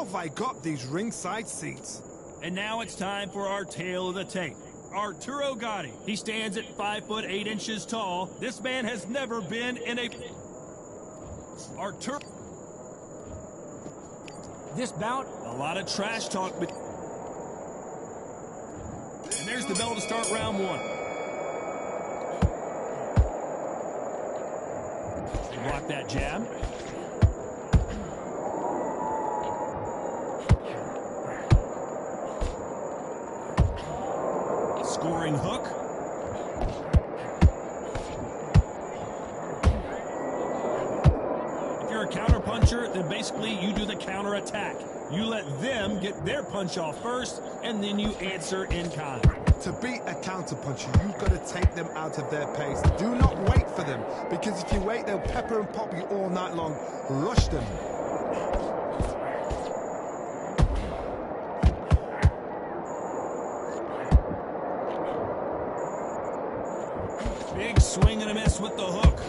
have I got these ringside seats? And now it's time for our tale of the tape. Arturo Gatti. He stands at 5'8" tall. This man has never been in a... This bout, a lot of trash talk. And there's the bell to start round one. They block that jab. Scoring hook. If you're a counter puncher, then basically you do the counter attack. You let them get their punch off first, and then you answer in kind. To beat a counter puncher, you've got to take them out of their pace. Do not wait for them, because if you wait, they'll pepper and pop you all night long. Rush them. Big swing and a miss with the hook.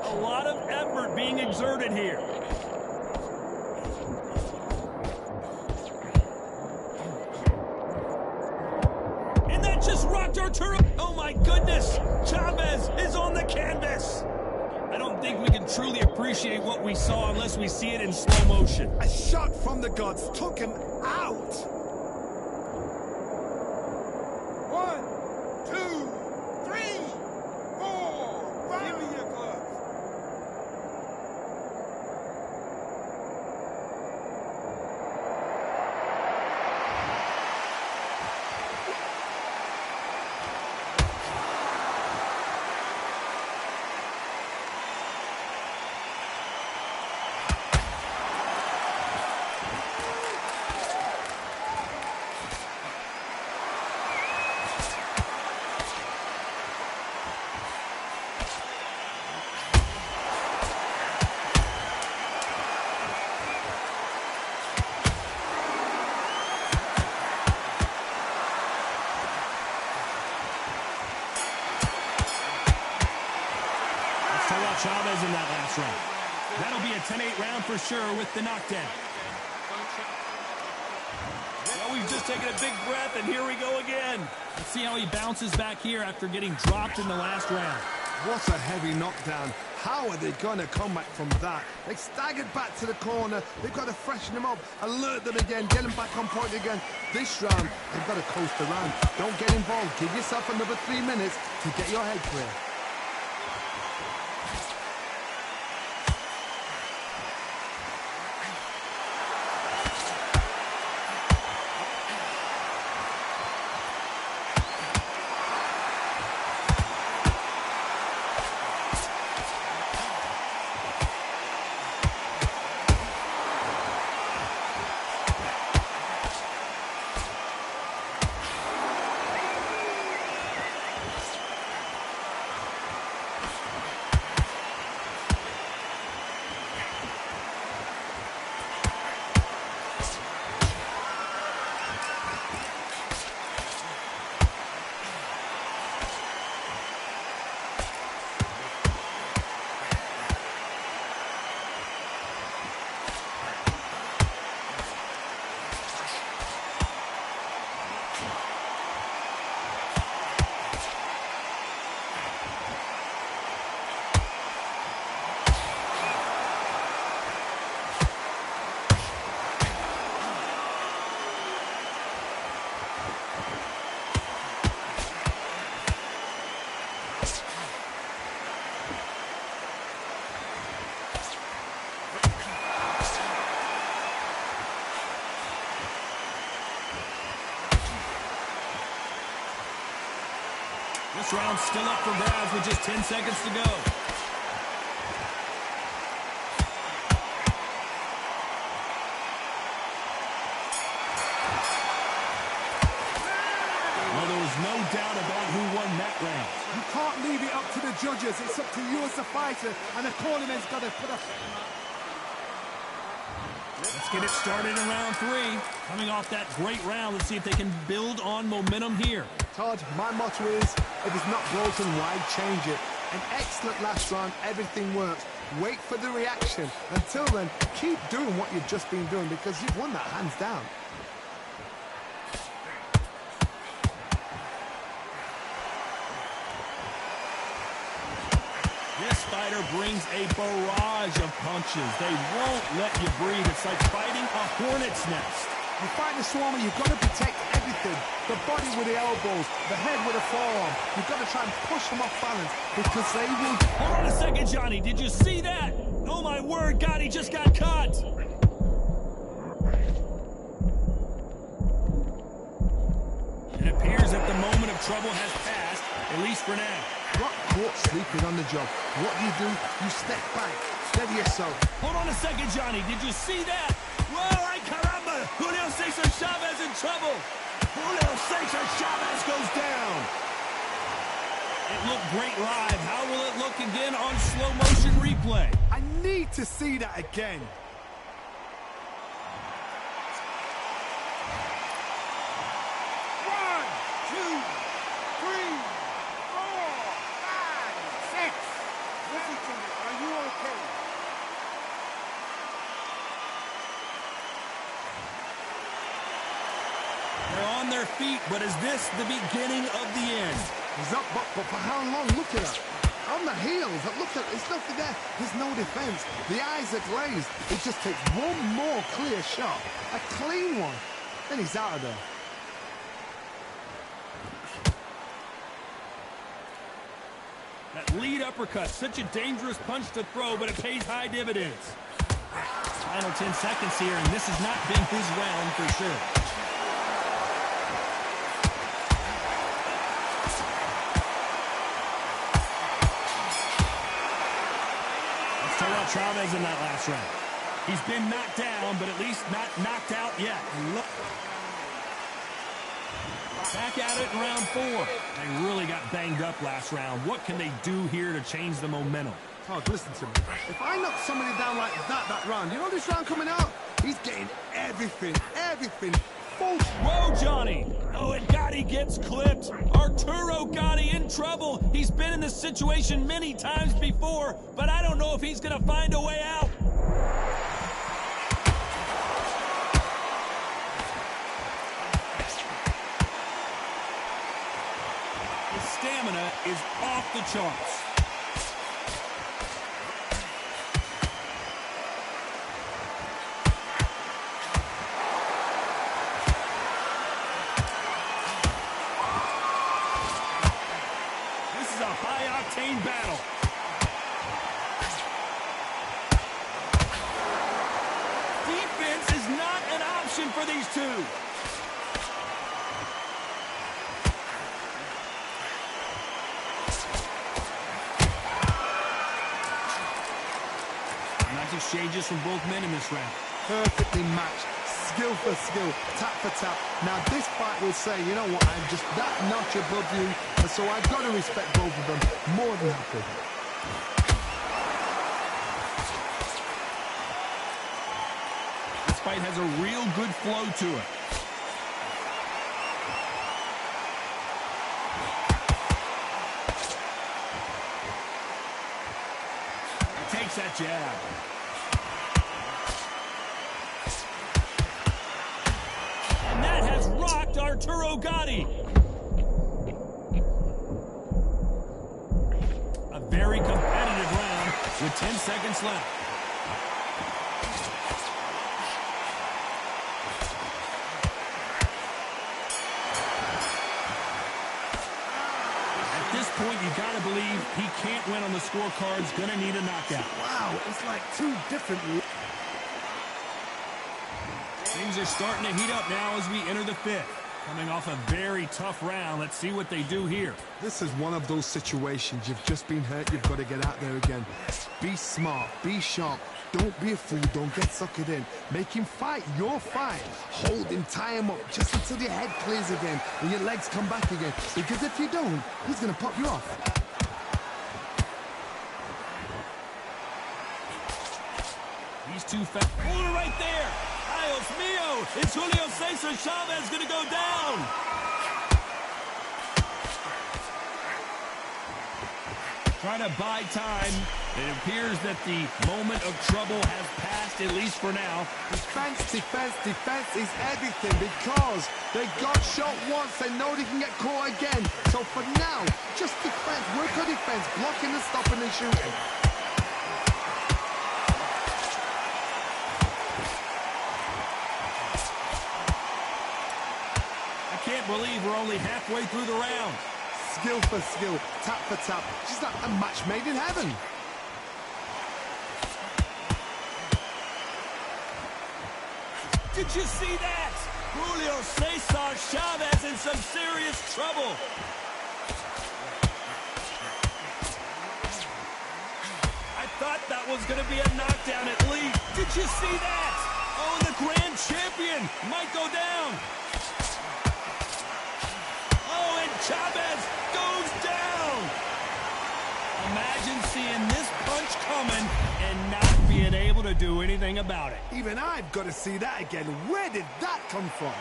A lot of effort being exerted here. And that just rocked Arturo. Oh my goodness! Chavez is on the canvas. I don't think we can truly appreciate what we saw unless we see it in slow motion. A shot from the gods took him out. 1, 2, 3, 4, 5. Give me your gloves. Chavez in that last round. That'll be a 10-8 round for sure with the knockdown. Well, we've just taken a big breath, and here we go again. Let's see how he bounces back here after getting dropped in the last round. What a heavy knockdown. How are they going to come back from that? They staggered back to the corner. They've got to freshen them up, alert them again, get them back on point again. This round, they've got to coast around. Don't get involved. Give yourself another 3 minutes to get your head clear. This round's still up for grabs with just 10 seconds to go. Well, there was no doubt about who won that round. You can't leave it up to the judges. It's up to you as the fighter, and the cornerman's got to put up. Let's get it started in round 3. Coming off that great round, let's see if they can build on momentum here. Todd, my motto is, if it's not broken, why change it? An excellent last round. Everything works. Wait for the reaction. Until then, keep doing what you've just been doing because you've won that hands down. This fighter brings a barrage of punches. They won't let you breathe. It's like fighting a hornet's nest. You fight the Swarmer, you've got to protect everything. The body with the elbows, the head with the forearm. You've got to try and push them off balance because they will... Hold on a second, Johnny. Did you see that? Oh, my word, God, he just got caught. It appears that the moment of trouble has passed, at least for now. Got caught sleeping on the job. What do? You step back. Steady yourself. Hold on a second, Johnny. Did you see that? Whoa, ay caramba! Julio Cesar Chavez in trouble. Julio Cesar Chavez goes down. It looked great live. How will it look again on slow motion replay? I need to see that again. One, two, three, four, five, six. Listen to me. Are you okay? They're on their feet, but is this the beginning of the end? He's up, but for how long? Look at that. On the heels. Look at there's nothing there. There's no defense. The eyes are glazed. It just takes one more clear shot. A clean one. Then he's out of there. That lead uppercut, such a dangerous punch to throw, but it pays high dividends. Final 10 seconds here, and this has not been his round for sure. Let's talk about Chavez in that last round. He's been knocked down, but at least not knocked out yet. Back at it in round 4. They really got banged up last round. What can they do here to change the momentum? Todd, listen to me. If I knock somebody down like that round, you know this round coming out? He's getting everything, full. Whoa, Johnny. Oh, and Gotti gets clipped. Arturo Gotti in trouble. He's been in this situation many times before, but I don't know if he's going to find a way out. His stamina is off the charts. Battle. Defense is not an option for these two. Nice exchanges from both men in this round. Perfectly matched. Skill for skill, tap for tap. Now this fight will say, you know what, I'm just that notch above you, and so I've got to respect both of them more than happy. This fight has a real good flow to it. He takes that jab. That has rocked Arturo Gotti. A very competitive round with 10 seconds left. At this point, you got to believe he can't win on the scorecards. Gonna need a knockout. Wow, it's like two different... Things are starting to heat up now as we enter the 5th. Coming off a very tough round. Let's see what they do here. This is one of those situations. You've just been hurt. You've got to get out there again. Be smart. Be sharp. Don't be a fool. Don't get suckered in. Make him fight your fight. Hold him. Tie him up just until your head clears again and your legs come back again. Because if you don't, he's going to pop you off. These two fat... Hold it right there. Dios mío. Is Julio Cesar Chavez going to go down? Trying to buy time. It appears that the moment of trouble has passed, at least for now. Defense, defense, defense is everything because they got shot once. They know they can get caught again. So for now, just defense. Work on defense. Blocking and stopping and shooting. I can't believe we're only halfway through the round. Skill for skill, tap for tap. Just like a match made in heaven. Did you see that? Julio Cesar Chavez in some serious trouble. I thought that was going to be a knockdown at least. Did you see that? Oh, the grand champion might go down. Oh, and Chavez goes down. Imagine seeing this punch coming and not being able to do anything about it. Even I've got to see that again. Where did that come from?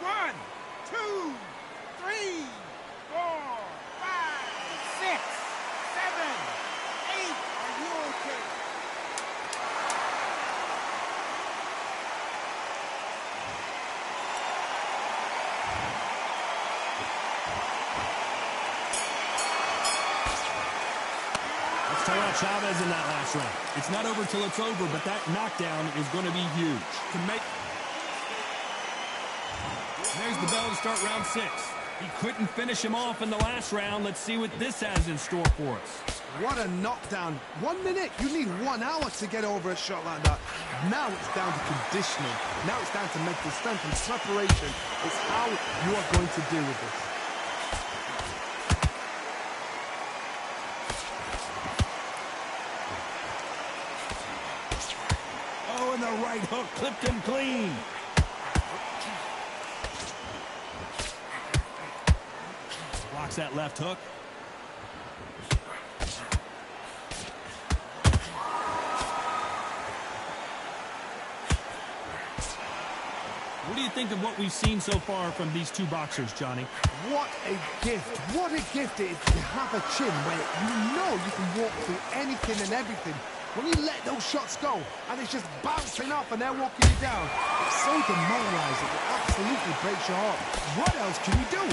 One, two, three, 4, 5, 6, 7, 8. Are you okay? Let's talk about Chavez in that last round. It's not over till it's over, but that knockdown is going to be huge. There's the bell to start round 6. He couldn't finish him off in the last round. Let's see what this has in store for us. What a knockdown. 1 minute. You need 1 hour to get over a shot like that. Now it's down to conditioning. Now it's down to mental strength and preparation. It's how you are going to deal with this. Oh, and the right hook clipped him clean. Blocks that left hook. What do you think of what we've seen so far from these two boxers, Johnny? What a gift. What a gift it is to have a chin where you know you can walk through anything and everything. When you let those shots go and it's just bouncing off and they're walking you down, it's so demoralizing. It absolutely breaks your heart. What else can you do?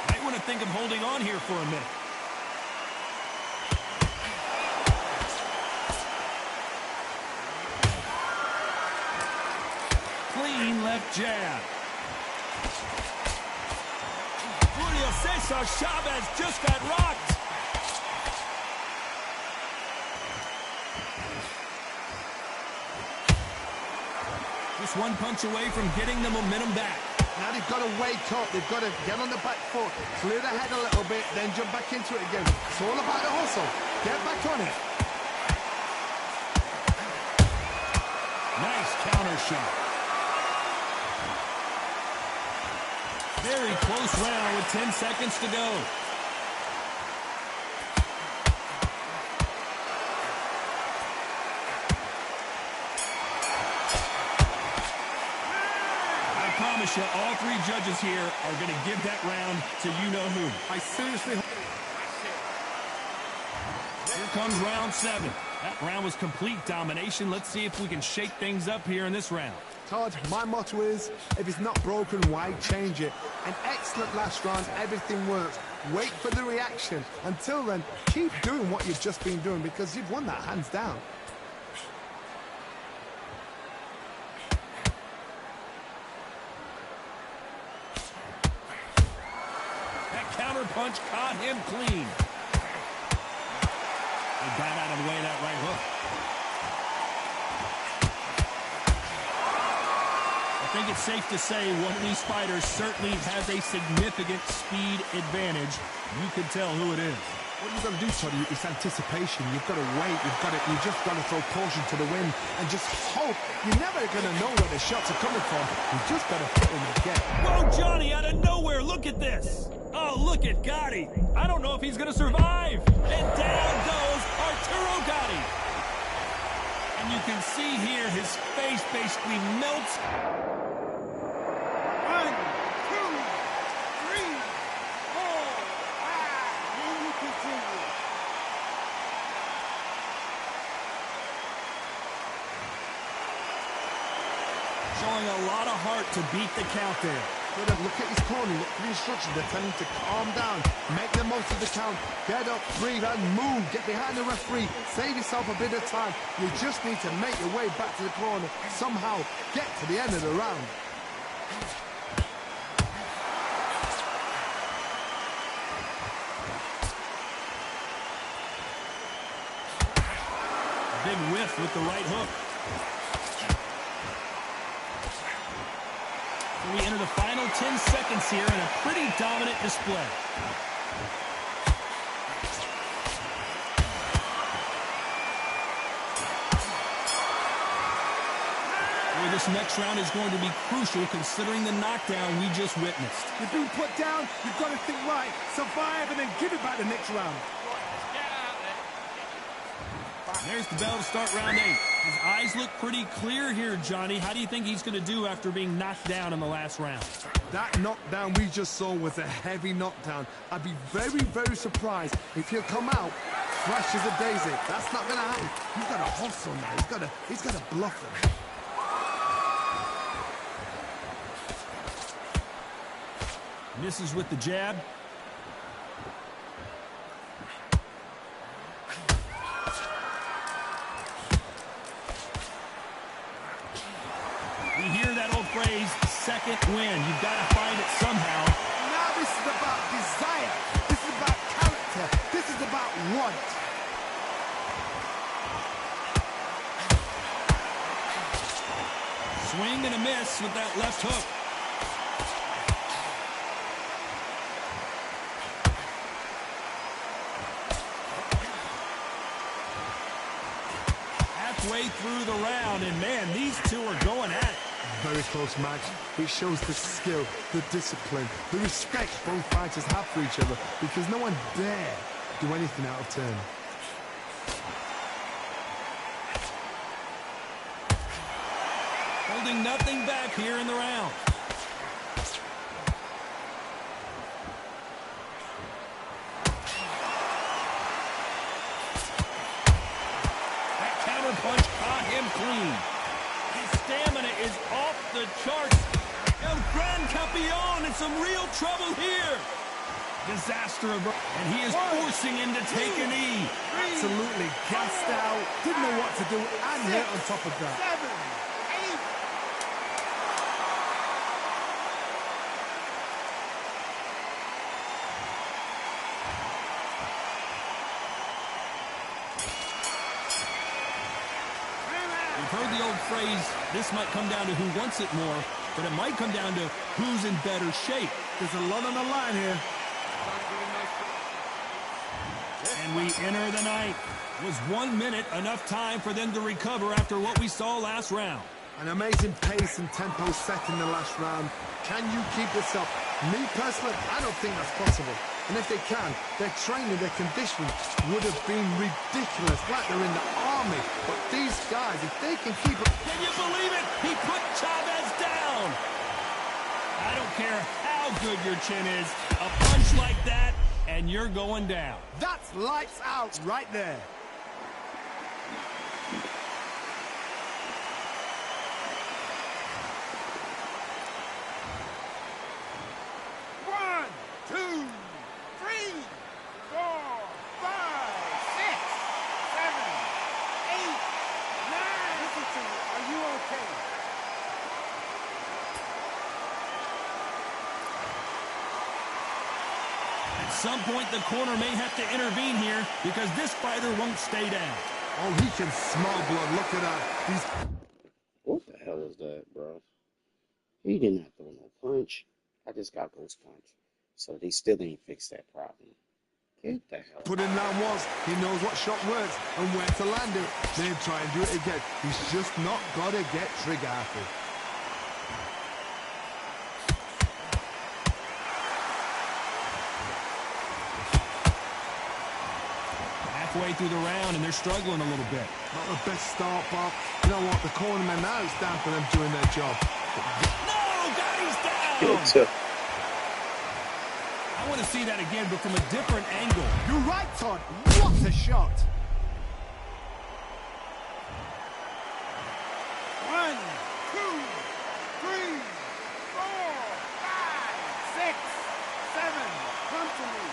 Might want to think of holding on here for a minute. Clean left jab. Julio Cesar Chavez just got rocked. Just one punch away from getting the momentum back. Now they've got to wake up. They've got to get on the back foot, clear the head a little bit, then jump back into it again. It's all about the hustle. Get back on it. Nice counter shot. Very close round with 10 seconds to go. I promise you, all 3 judges here are going to give that round to you-know-who. I seriously... Here comes round 7. That round was complete domination. Let's see if we can shake things up here in this round. Todd, my motto is, if it's not broken, why change it? An excellent last round, everything works. Wait for the reaction. Until then, keep doing what you've just been doing because you've won that hands down. That counter punch caught him clean. He got out of the way of that right hook. I think it's safe to say one of these fighters certainly has a significant speed advantage. You can tell who it is. What you've got to do, Toddy, is anticipation. You've got to wait. You just got to throw caution to the wind and just hope. You're never going to know where the shots are coming from. You just got to put in the get. Whoa, Johnny, out of nowhere. Look at this. Oh, look at Gotti. I don't know if he's going to survive. And down goes Arturo Gotti. And you can see here his face basically melts. 1, 2, 3, 4, 5. And you continue. Showing a lot of heart to beat the count there. Look at his corner, look at the instructions. They're telling him to calm down, make the most of the count, get up, breathe, and move. Get behind the referee, save yourself a bit of time. You just need to make your way back to the corner, somehow get to the end of the round. Big whiff with the right hook. We enter the final 10 seconds here in a pretty dominant display. Well, this next round is going to be crucial considering the knockdown we just witnessed. You've been put down, you've got to think right, survive, and then give it back the next round. There's the bell to start round 8. His eyes look pretty clear here, Johnny. How do you think he's going to do after being knocked down in the last round? That knockdown we just saw was a heavy knockdown. I'd be very, very surprised if he'll come out fresh as a daisy. That's not going to happen. He's got to hustle now. He's got to bluff him. Misses with the jab. We hear that old phrase, second win. You've got to find it somehow. Now this is about desire. This is about character. This is about want. Swing and a miss with that left hook. Halfway through the round, and man, these two are going at it. Very close match. It shows the skill, the discipline, the respect both fighters have for each other, because no one dare do anything out of turn. Holding nothing back here in the round. That counter punch caught him clean. His stamina is off the charts. El Gran Campeon in some real trouble here. Disaster of... And he is forcing him to take a knee. Absolutely gassed out, didn't know what to do, and hit on top of that. 7, 8. You've heard the old phrase, this might come down to who wants it more, but it might come down to who's in better shape. There's a lot on the line here. And we enter the ninth. Was 1 minute enough time for them to recover after what we saw last round? An amazing pace and tempo set in the last round. Can you keep this up? Me personally, I don't think that's possible. And if they can, their training, their conditioning would have been ridiculous, like they're in the army. But these guys, if they can keep it... Can you believe it? He put Chavez down. I don't care how good your chin is. A punch like that, and you're going down. That's lights out right there. One, two, three, 4, 5, 6, 7, 8, 9. Listen to me. Are you okay? At some point, the corner may have to intervene here because this fighter won't stay down. Oh, he can smell blood. Look at that. He's... What the hell is that, bro? He did not throw no punch. I just got ghost punch. So they still didn't fix that problem. Get the hell put him down once. He knows what shot works and where to land it. Then try and do it again. He's just not got to get trigger happy. halfway through the round, and they're struggling a little bit. Not the best start, but you know what? The cornermen now, it's down for them doing their job. No, God, he's down. I want to see that again, but from a different angle. You're right, Todd. What a shot. 1, 2, 3, 4, 5, 6, 7. Come to me.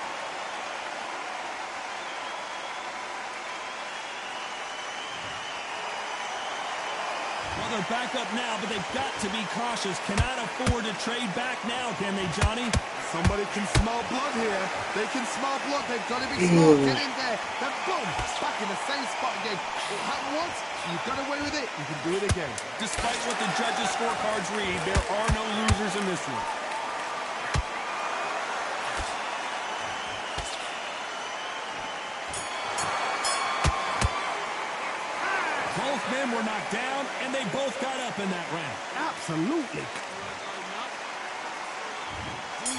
Well, they're back up now, but they've got to be cautious. Cannot afford to trade back now, can they, Johnny? Somebody can smell blood here. They can smell blood. They've got to be smart. Get in there. Then boom, back in the same spot again. It happened once. You got away with it. You can do it again. Despite what the judges' scorecards read, there are no losers in this one. Both men were knocked down, and they both got up in that round. Absolutely.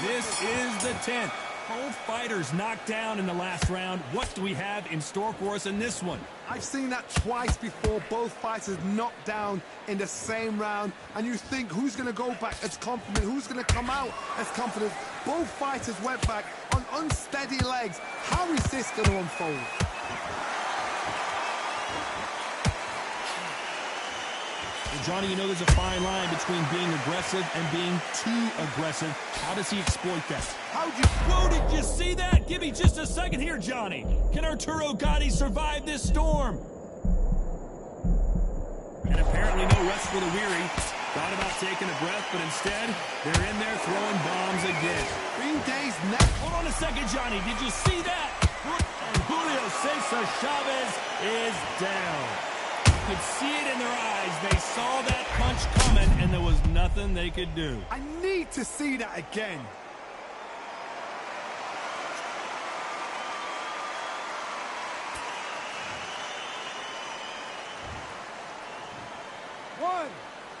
This is the 10th. Both fighters knocked down in the last round. What do we have in store for us in this one? I've seen that twice before. Both fighters knocked down in the same round. And you think, who's going to go back as confident? Who's going to come out as confident? Both fighters went back on unsteady legs. How is this going to unfold? Well, Johnny, you know there's a fine line between being aggressive and being too aggressive. How does he exploit that? Whoa, did you see that? Give me just a second here, Johnny. Can Arturo Gatti survive this storm? And apparently no rest for the weary. Thought about taking a breath, but instead, they're in there throwing bombs again. Green Day's next. Hold on a second, Johnny. Did you see that? And Julio Cesar Chavez is down. You could see it in their eyes. They saw that punch coming, and there was nothing they could do. I need to see that again. One,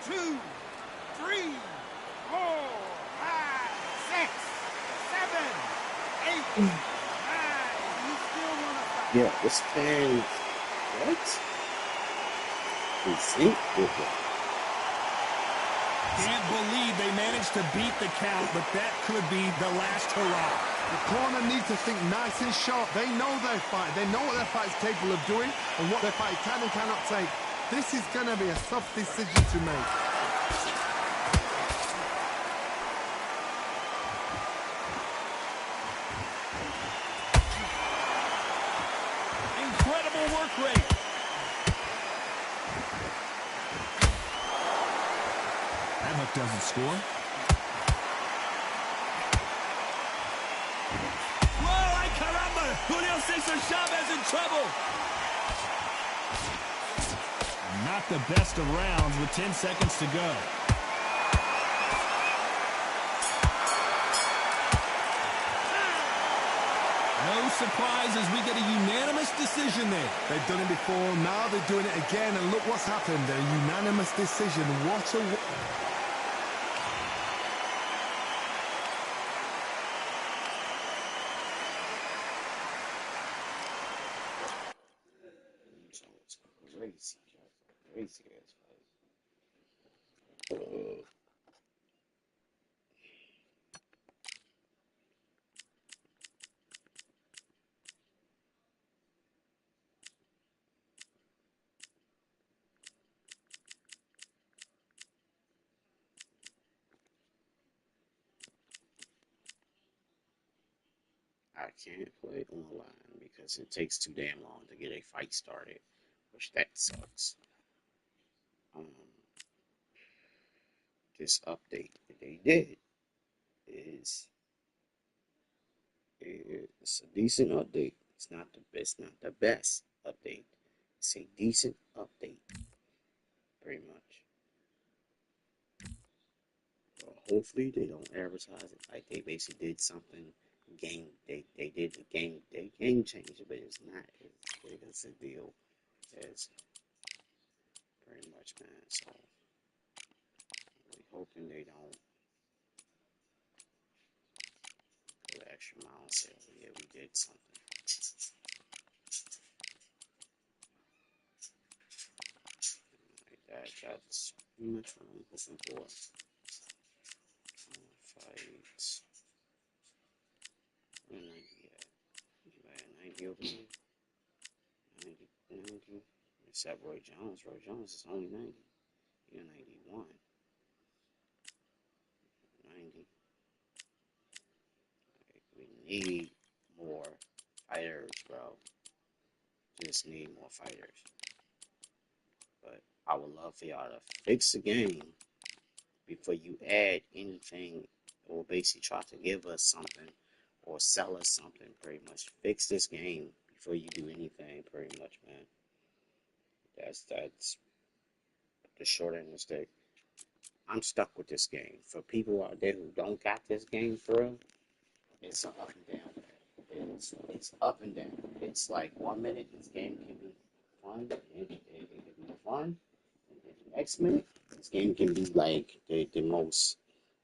2, 3, 4, 5, 6, 7, 8, 9. You still want to fight? Yeah, this fan, what? In sync with it. Can't believe they managed to beat the count, but that could be the last hurrah. The corner needs to think nice and sharp. They know their fight. They know what their fight is capable of doing and what their fight can and cannot take. This is going to be a tough decision to make. Incredible work rate. That hook doesn't score. Whoa, ay caramba! Julio Cesar Chavez in trouble. Not the best of rounds with 10 seconds to go. No surprises, we get a unanimous decision there. They've done it before, now they're doing it again, and look what's happened. A unanimous decision. What a... So it's crazy, crazy ass fight. I can't play online because it takes too damn long to get a fight started, which that sucks. This update that they did is it's a decent update. It's not the best update. It's a decent update, pretty much. Well, hopefully they don't advertise it like they basically did something they did they game changer, but it's not as big as a deal as pretty much, man. So we hoping they don't go the extra mile and say, oh, yeah, we did something. pretty much what I'm looking for. Fights. Where 90 at? You at 90 over here? 90, 90. Except Roy Jones. Roy Jones is only 90. You're 91. 90. We need more fighters, bro. Just need more fighters. But I would love for y'all to fix the game before you add anything or basically try to give us something or sell us something. Pretty much fix this game before you do anything. Pretty much, man. That's the short end of the stick. I'm stuck with this game. For people out there who don't got this game for real, it's up and down. It's up and down. It's like 1 minute this game can be fun, it can be fun. And then the next minute, this game can be like the most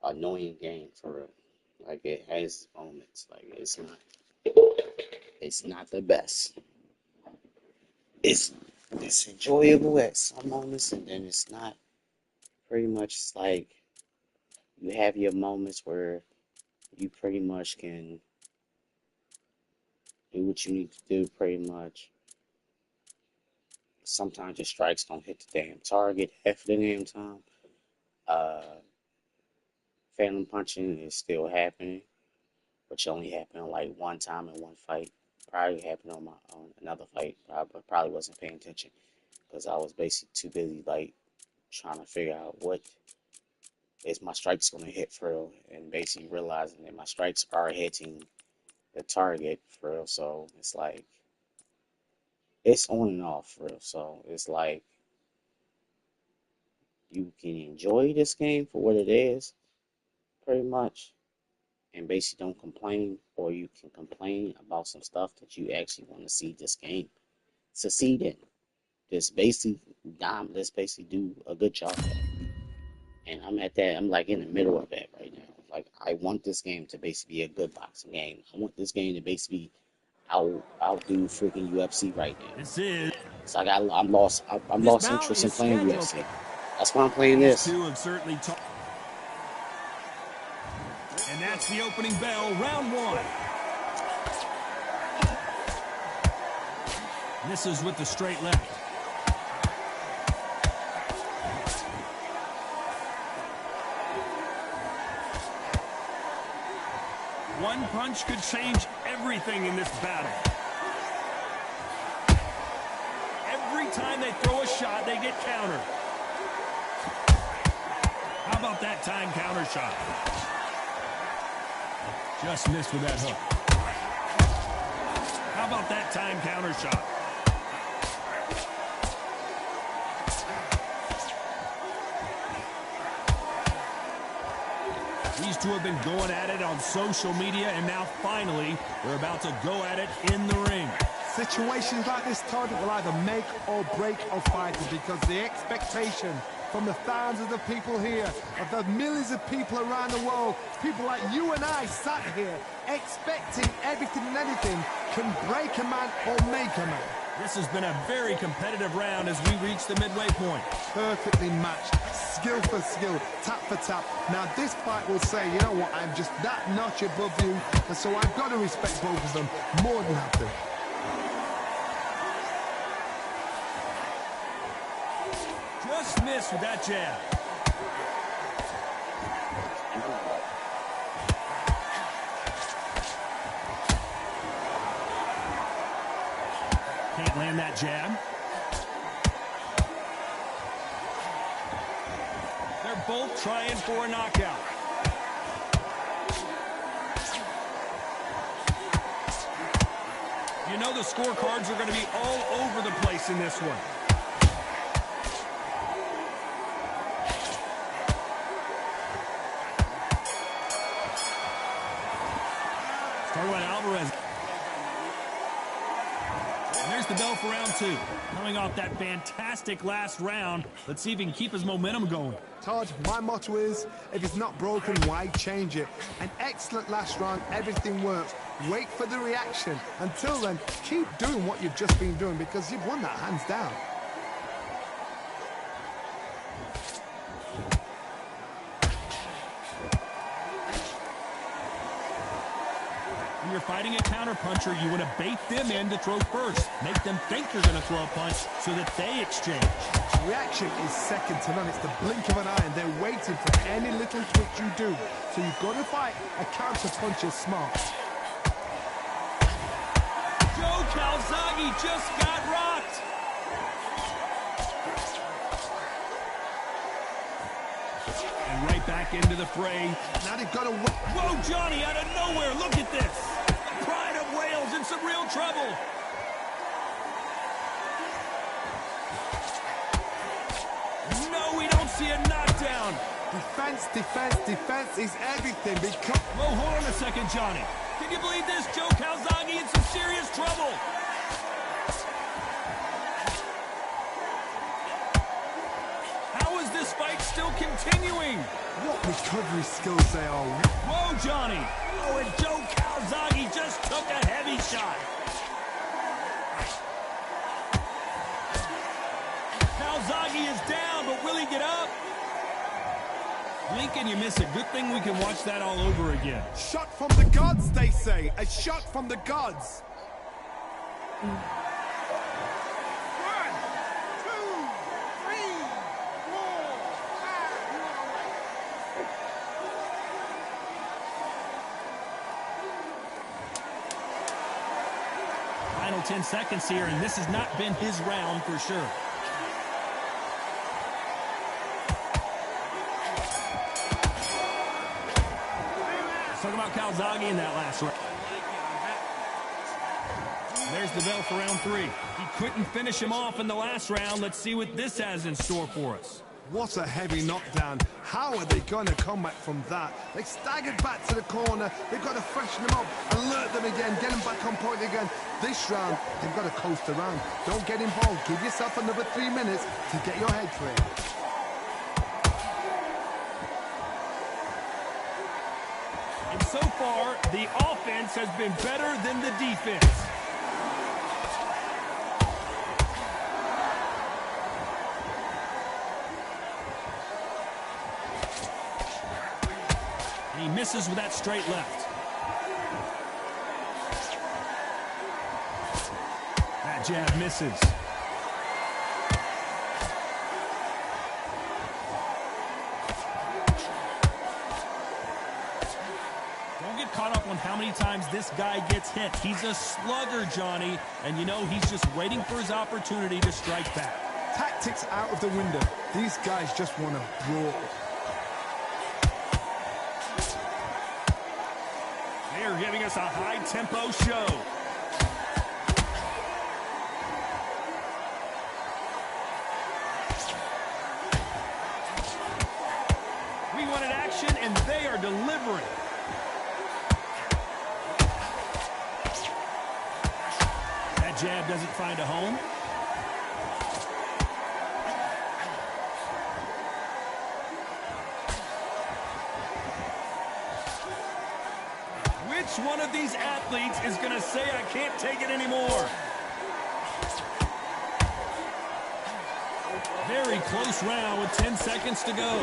annoying game for real. Like it has moments. Like it's not the best. It's enjoyable at some moments, and then it's not. Pretty much like you have your moments where you pretty much can do what you need to do. Pretty much. Sometimes your strikes don't hit the damn target half the damn time. Uh, Phantom punching is still happening, which only happened like one time in one fight. Probably happened on another fight. Probably wasn't paying attention because I was basically too busy like trying to figure out what is my strikes going to hit for real, and basically realizing that my strikes are hitting the target for real. So it's like it's on and off for real. So it's like you can enjoy this game for what it is, pretty much, and basically don't complain, or you can complain about some stuff that you actually want to see this game succeed in. Let's basically do a good job at. And I'm at that. I'm like in the middle of that right now. Like I want this game to basically be a good boxing game. I want this game to basically outdo freaking UFC right now. This is So I'm lost. I'm lost interest in playing UFC. That's why I'm playing this. Two have certainly and that's the opening bell, round one. Misses with the straight left. One punch could change everything in this battle. Every time they throw a shot, they get countered. How about that time counter shot? Just missed with that hook. How about that time counter shot? These two have been going at it on social media, and now finally they're about to go at it in the ring. Situations like this, Todd, will either make or break a fighter, because the expectation from the thousands of people here, of the millions of people around the world, people like you and I sat here expecting everything and anything, can break a man or make a man. This has been a very competitive round as we reach the midway point. Perfectly matched, skill for skill, tap for tap. Now this fight will say, you know what, I'm just that notch above you, and so I've got to respect both of them more than have to. Just missed with that jab. Can't land that jab. They're both trying for a knockout. You know the scorecards are going to be all over the place in this one. Alvarez. And there's the bell for round two. Coming off that fantastic last round, let's see if he can keep his momentum going. Todd, my motto is, if it's not broken, why change it? An excellent last round, everything works. Wait for the reaction. Until then, keep doing what you've just been doing, because you've won that hands down. fighting a counterpuncher, you want to bait them in to throw first. Make them think you're going to throw a punch so that they exchange. Reaction is second to none. It's the blink of an eye, and they're waiting for any little twitch you do. So you've got to fight a counterpuncher smart. Joe Calzaghe just got rocked. And right back into the fray. Now they've got to... Whoa, Johnny, out of nowhere. Look at this. The pride of Wales in some real trouble. No, we don't see a knockdown. Defense, defense, defense is everything because... Whoa, hold on a second, Johnny. Can you believe this? Joe Calzaghe in some serious trouble. How is this fight still continuing? What recovery skills they are. Whoa, Johnny. Oh, and Joe Calzaghe just took a heavy shot. Calzaghe is down, but will he get up? Blink and you miss it. Good thing we can watch that all over again. Shot from the gods, they say. A shot from the gods. 1, 2, 3, 4, 5. Final 10 seconds here, and this has not been his round for sure. Talk about Calzaghe in that last round. There's the bell for round 3. He couldn't finish him off in the last round. Let's see what this has in store for us. What a heavy knockdown. How are they going to come back from that? They staggered back to the corner. They've got to freshen them up, alert them again, get them back on point again. This round, they've got to coast around. Don't get involved. Give yourself another 3 minutes to get your head clear. And so far, the offense has been better than the defense. And he misses with that straight left. That jab misses. Caught up on how many times this guy gets hit. He's a slugger, Johnny, and you know he's just waiting for his opportunity to strike back. Tactics out of the window. These guys just want to brawl. They are giving us a high-tempo show. We wanted action, and they are delivering. Jab doesn't find a home. Which one of these athletes is going to say, I can't take it anymore? Very close round with 10 seconds to go.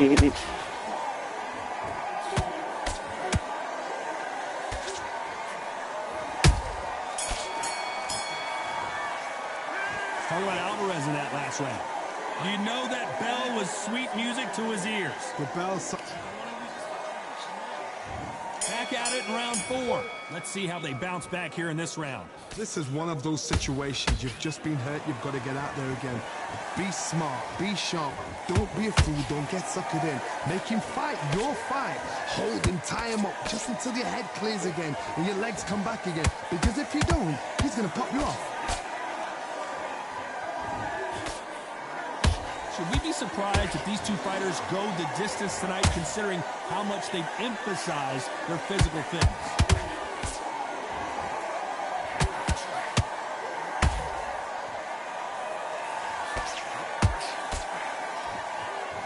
Talk about Alvarez in that last round. You know that bell was sweet music to his ears. The bell... Back at it in round 4. Let's see how they bounce back here in this round. This is one of those situations. You've just been hurt. You've got to get out there again. Be smart. Be sharp. Don't be a fool. Don't get suckered in. Make him fight your fight. Hold him. Tie him up just until your head clears again and your legs come back again. Because if you don't, he's going to pop you off. Should we be surprised if these two fighters go the distance tonight, considering how much they've emphasized their physical fitness?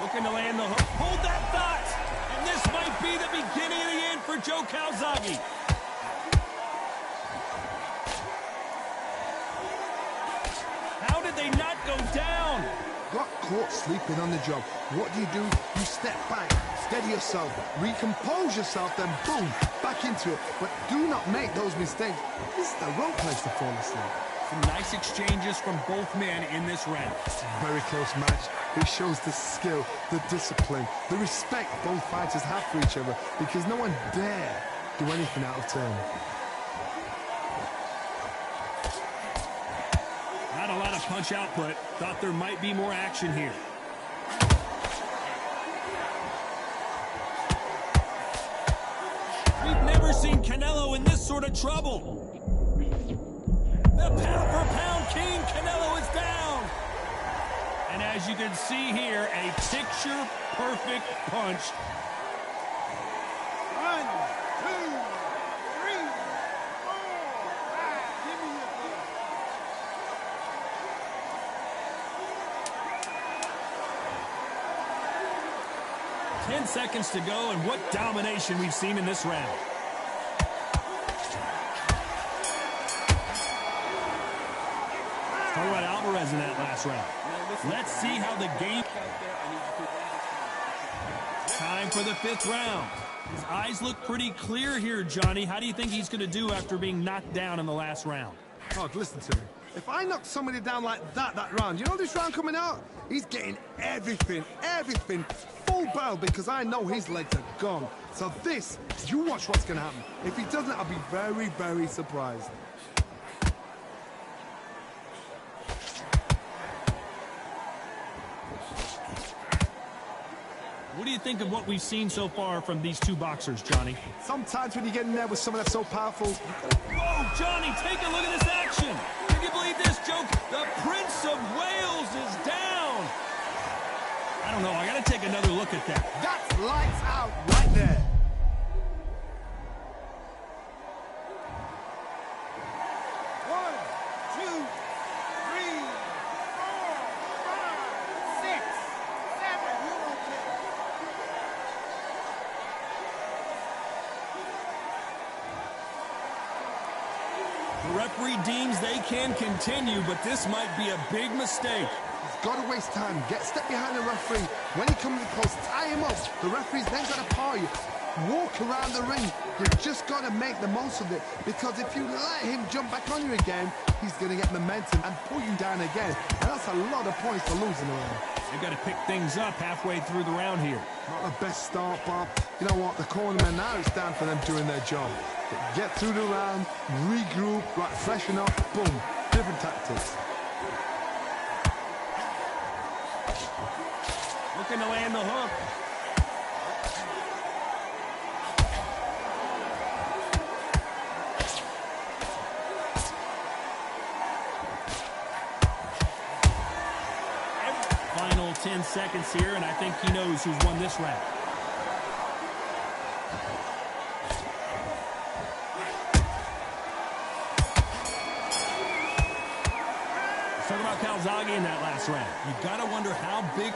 Looking to land the hook. Hold that thought! And this might be the beginning of the end for Joe Calzaghe. How did they not go down? Got caught sleeping on the job. What do? You step back, steady yourself, recompose yourself, then boom, back into it. But do not make those mistakes. This is the wrong place to fall asleep. Some nice exchanges from both men in this round. It's a very close match. It shows the skill, the discipline, the respect both fighters have for each other, because no one dare do anything out of turn. Not a lot of punch output. Thought there might be more action here. We've never seen Canelo in this sort of trouble. The pound-for-pound king, Canelo, is down. And as you can see here, a picture-perfect punch. 1, 2, 3, 4, 5. Give me your bell. 10 seconds to go, and what domination we've seen in this round. Talk about Alvarez in that last round. Let's see how the game... Time for the 5th round. His eyes look pretty clear here, Johnny. How do you think he's going to do after being knocked down in the last round? Oh, listen to me. If I knock somebody down like that round, you know this round coming out? He's getting everything, full barrel, because I know his legs are gone. So this, you watch what's going to happen. If he doesn't, I'll be very, very surprised. What do you think of what we've seen so far from these two boxers, Johnny? Sometimes when you get in there with someone that's so powerful... Whoa, Johnny, take a look at this action. Can you believe this, joke? The Prince of Wales is down. I don't know. I got to take another look at that. That's lights out right there. The referee deems they can continue, but this might be a big mistake. He's got to waste time. Step behind the referee. When he comes close, tie him up. The referee's then got to paw you. Walk around the ring. You've just got to make the most of it, because if you let him jump back on you again, he's going to get momentum and pull you down again. And that's a lot of points for losing around. They've got to pick things up halfway through the round here. Not the best start, Bob. You know what? The cornermen, now it's down for them doing their job. Get through the round, regroup, right, freshen up, boom. Different tactics. Looking to land the hook. Final 10 seconds here, and I think he knows who's won this round. Talk about Calzaghe in that last round. You got to wonder how big...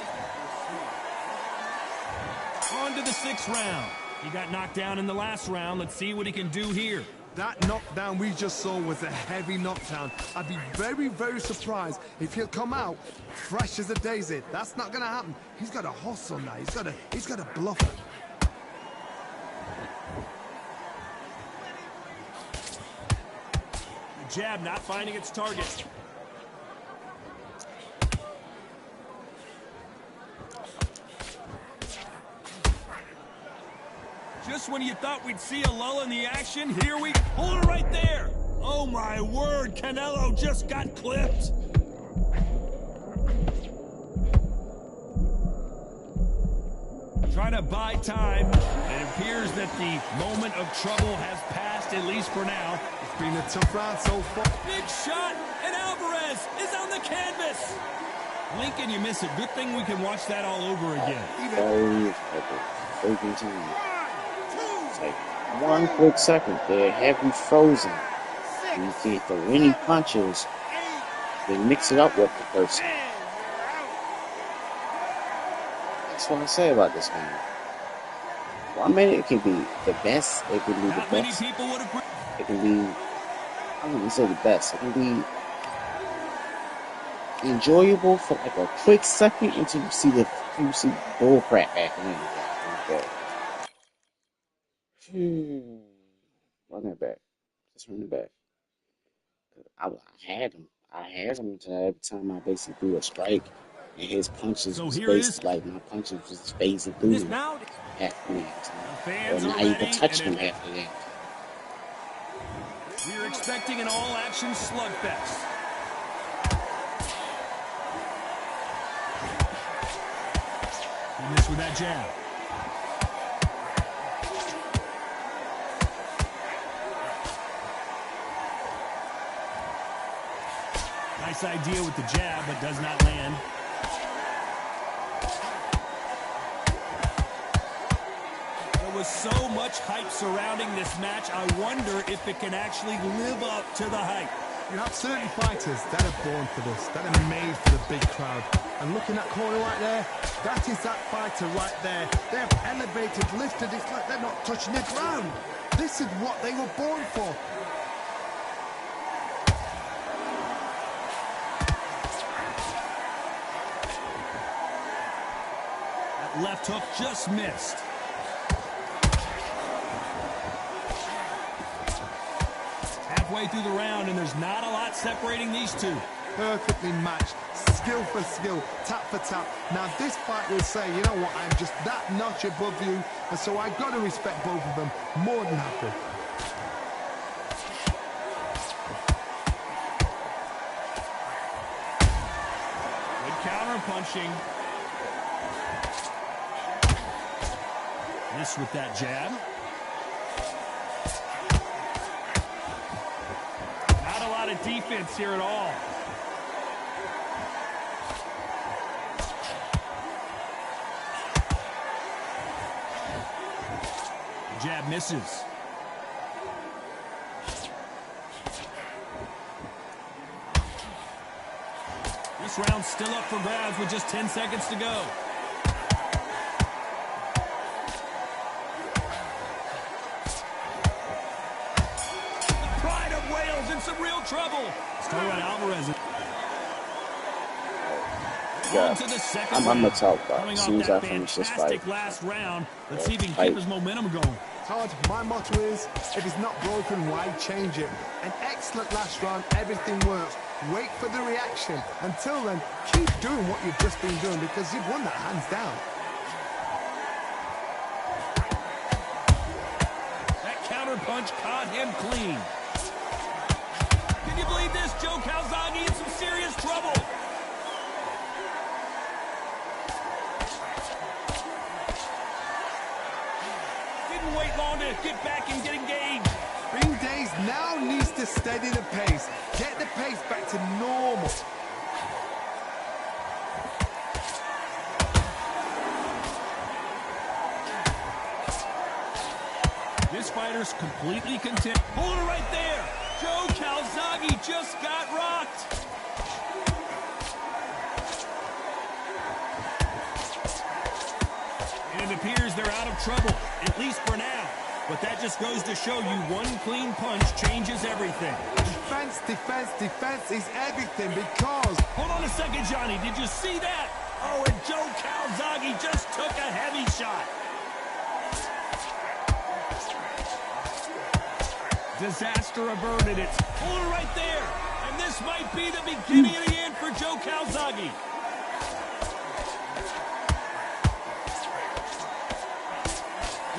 On to the 6th round. He got knocked down in the last round. Let's see what he can do here. That knockdown we just saw was a heavy knockdown. I'd be very, very surprised if he'll come out fresh as a daisy. That's not going to happen. He's got to hustle now. He's got to bluff it. The jab not finding its target. Just when you thought we'd see a lull in the action, here we... Hold it right there! Oh, my word, Canelo just got clipped. Trying to buy time. It appears that the moment of trouble has passed, at least for now. It's been a tough round so far. Big shot, and Alvarez is on the canvas. Lincoln, you miss it. Good thing we can watch that all over again. Like 1 quick second, they have you frozen. You get the winning punches, then mix it up with the person. That's what I say about this game. 1 minute it can be the best, it can be the best. It can be, I wouldn't say the best, it can be enjoyable for like a quick second until you see bull crap happening. that. Run that back. Just run it back. I had him. I had him until every time I basically threw a strike, and his punches So was here it is. basically like my punches was phasing through him Dismount. half the damn time, or Fans are not even ready, touching him and half the damn time. we're expecting an all-action slugfest. He missed with that jab. Nice idea with the jab, but does not land. There was so much hype surrounding this match. I wonder if it can actually live up to the hype. You have certain fighters that are born for this, that are made for the big crowd. And looking at that corner right there, that is that fighter right there. They have elevated, lifted, it's like they're not touching the ground. This is what they were born for. That left hook just missed. Halfway through the round, and there's not a lot separating these two. Perfectly matched, skill for skill, tap for tap. Now this fight will say, you know what, I'm just that notch above you, and so I've got to respect both of them. More than happy. Good counter punching. Miss with that jab. Not a lot of defense here at all. Jab misses. This round's still up for grabs with just 10 seconds to go. The pride of Wales in some real trouble. Let's talk about Alvarez. Yeah, On to the second I'm round. gonna talk about it Coming as off soon as that I finish this fantastic fight. last round. Let's see if he can Fight. keep his momentum going. Todd, my motto is, if it's not broken, why change it? An excellent last round, everything works. Wait for the reaction. Until then, keep doing what you've just been doing because you've won that hands down. That counter punch caught him clean. Can you believe this? Joe Calzaghe in some serious trouble. Didn't wait long to get back and get engaged. Green Days now needs to steady the pace. Get the pace back to normal. This fighter's completely content. Hold it right there. Joe Calzaghe just got rocked. And it appears they're out of trouble, at least for now. But that just goes to show you one clean punch changes everything. Defense, defense, defense is everything because... Hold on a second, Johnny. Did you see that? Oh, and Joe Calzaghe just took a heavy shot. Disaster averted. It's hold it right there. And this might be the beginning of the end for Joe Calzaghe.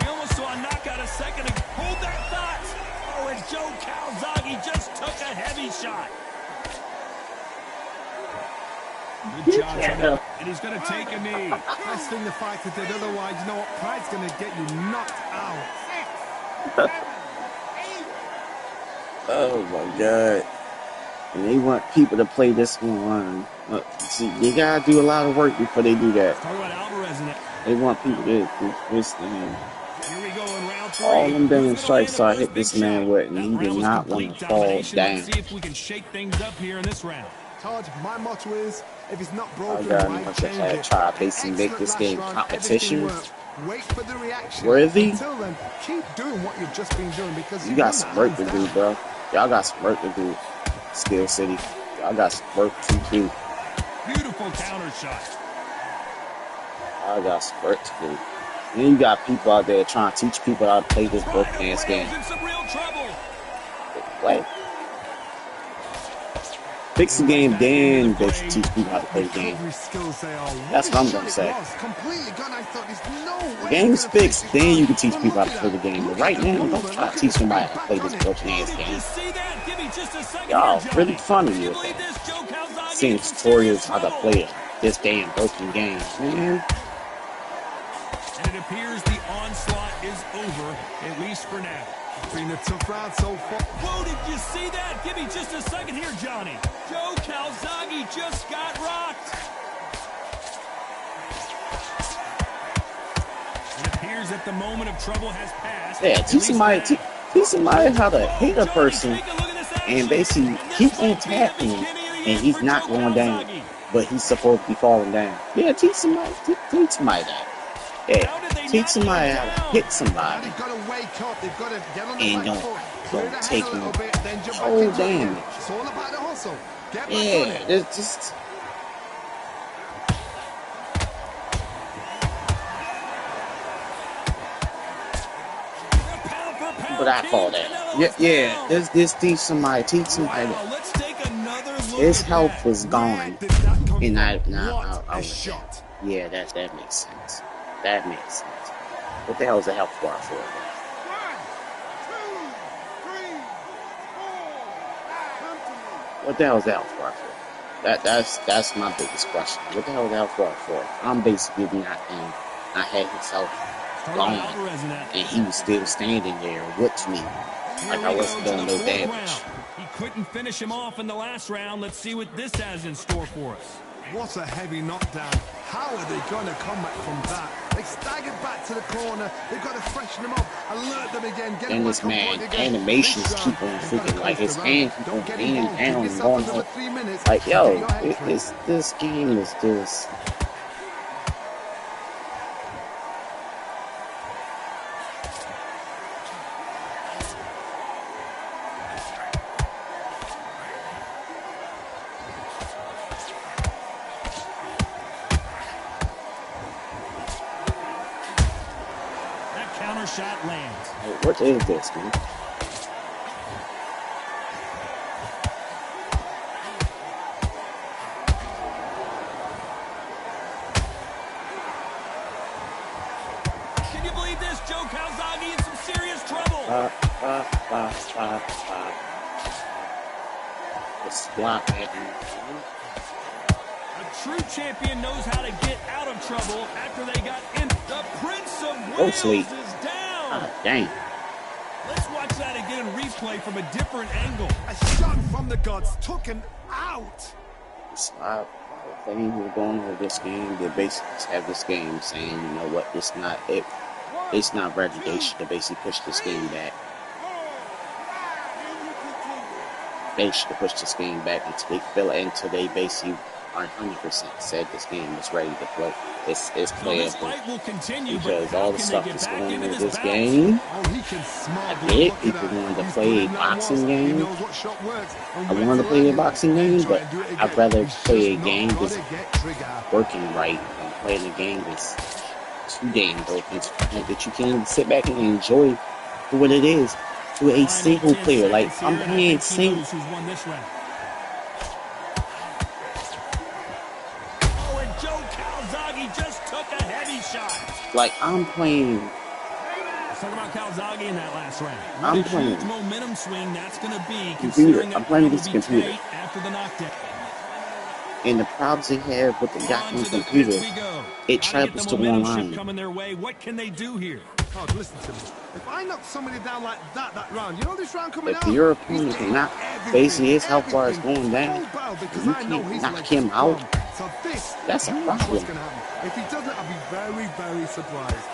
We almost saw a knockout a second ago. Hold that thought. Oh, and Joe Calzaghe just took a heavy shot. Good job, Joe. And he's going to take a knee. Best thing the fighter did, otherwise, you know what? Pride's going to get you knocked out. 6, 7, 8. Oh my god. And they want people to play this one. See, you gotta do a lot of work before they do that. Talk about Alvarez in it. They want people to twist the hand. Here we go in round 3. All them damn Who's gonna strikes land I the hit first this big man shot? with, and That he round did was not complete want to fall domination. down. Let's see if we can shake things up here in this round. Todd, my motto is, if it's not I broken, got why him change to it? try to basically make this Excellent game last round, competition everything works. Wait for the reaction. worthy. Until then, keep doing what you've just been doing because You you've got won some that work to hands do, down. bro. Y'all got some work to do. Steel City. Y'all got some work to do. Beautiful counter shot. I got some work to do. Then you got people out there trying to teach people how to play this Pride broken of ass game. Wales in some real trouble. Like, fix the game, then they should teach people how to play the game. Recovery skills they are. That's what I'm gonna It say. was completely gone. I thought there's no The way game's he's gonna fix fixed, it then now. you can teach But people how look to at play the that. game. But Look right at the now, don't movement. try Look to at teach the somebody speed how to back play on this it. broken Oh, ass did you game. see that? Give me just a second Y'all here, really Johnny. funny Can you with believe that. this? Joe Calzaghe Seeing in some serious tutorials how to trouble. play this damn broken game, man. And it appears the onslaught is over, at least for now. It's been a tough round so far. Whoa, did you see that? Give me just a second here, Johnny. Joe Calzaghe just got rocked. It appears that the moment of trouble has passed. Yeah, at teach least somebody, for now. teach somebody how to Whoa, hit a Johnny, person take a look at this action. and basically And this keep on might be the tapping him, beginning of the and end he's for not Joe going down, Calzaghe. but he's supposed to be falling down. Yeah, teach somebody that. Yeah, How did they teach not go somebody how to down? hit Now somebody they've got to wake up. They've got to get on the and back foot. Clear the head take a little bit, then jump back whole into it again. damage. It's all about the hustle. Get back on Yeah, it. it's just. Pound for pound But I call king, that. Canelo Yeah, is yeah. down. This teach somebody that. Wow, let's take another look His at health that. was Where gone, did that come and from? What I a went shot. there. Yeah, that makes sense. That makes sense. What the hell is a health bar for? 1, 2, 3, 4. Come to me. What the hell is the health bar for? That's my biggest question. What the hell is the health bar for? I'm basically not in. I had his health gone, and he was still standing there with me, like I wasn't doing no damage. He couldn't finish him off in the last round. Let's see what this has in store for us. What a heavy knockdown. How are they going to come back from that? They staggered back to the corner. They've got to freshen them up, alert them again, get them And back this on man point again. animations This keep round, on they've got to freaking like coast his around. hands keep Don't on get being involved. Give down and yourself going another up. 3 minutes. Like, Get yo, your head clear. this game is just. That counter shot lands. What is this, man? Can you believe this? Joe Calzaghe in some serious trouble. The squat, man. A true champion knows how to get out of trouble after they got in. The Prince of Go Wales sleep. is down. God dang. Let's watch that again in replay from a different angle. A shot from the gods took him out. The thing we're going over this game, they basically just have this game saying, you know what, it's not ready. They should have basically pushed this game back. They should have pushed this game back until they basically 100% said this game is ready to play. It's This playable. fight will continue, Because but how all the can stuff they get that's back going into on in this this bout? game, Oh, he can smell I blood. get Look at people that. wanted to He's play a putting that boxing was. He game. knows what shot works and I when want to to play a land it. boxing Then game, try but and do it I'd again. rather He's play a just game not that's gonna get trigger. working right than playing a game that's too damn broken that you can't even sit back and enjoy for what it is to a single player. Like, I'm playing single. Who's won this round. Oh, and Joe Calzaghe just took a heavy shot. Like, I'm playing. Let's talk about Calzaghe in that last round. I'm What a playing huge momentum swing that's going to be, computer. considering I'm that playing round against will be computer. tight after the knockdown. And the problems they have with the goddamn On to the computer, fifth we go. it Gotta get travels the to momentum one shift line. coming their way. What can they do here? God, listen to me. If I knock somebody down like that round, you know this round coming If out? your He's opponent getting cannot, everything, basically his health bar is everything. going down, Full battle because and you I know can't his knock legs him are out, gone. So this, that's a who knows problem. what's going to happen. If he doesn't, I'll be very, very surprised.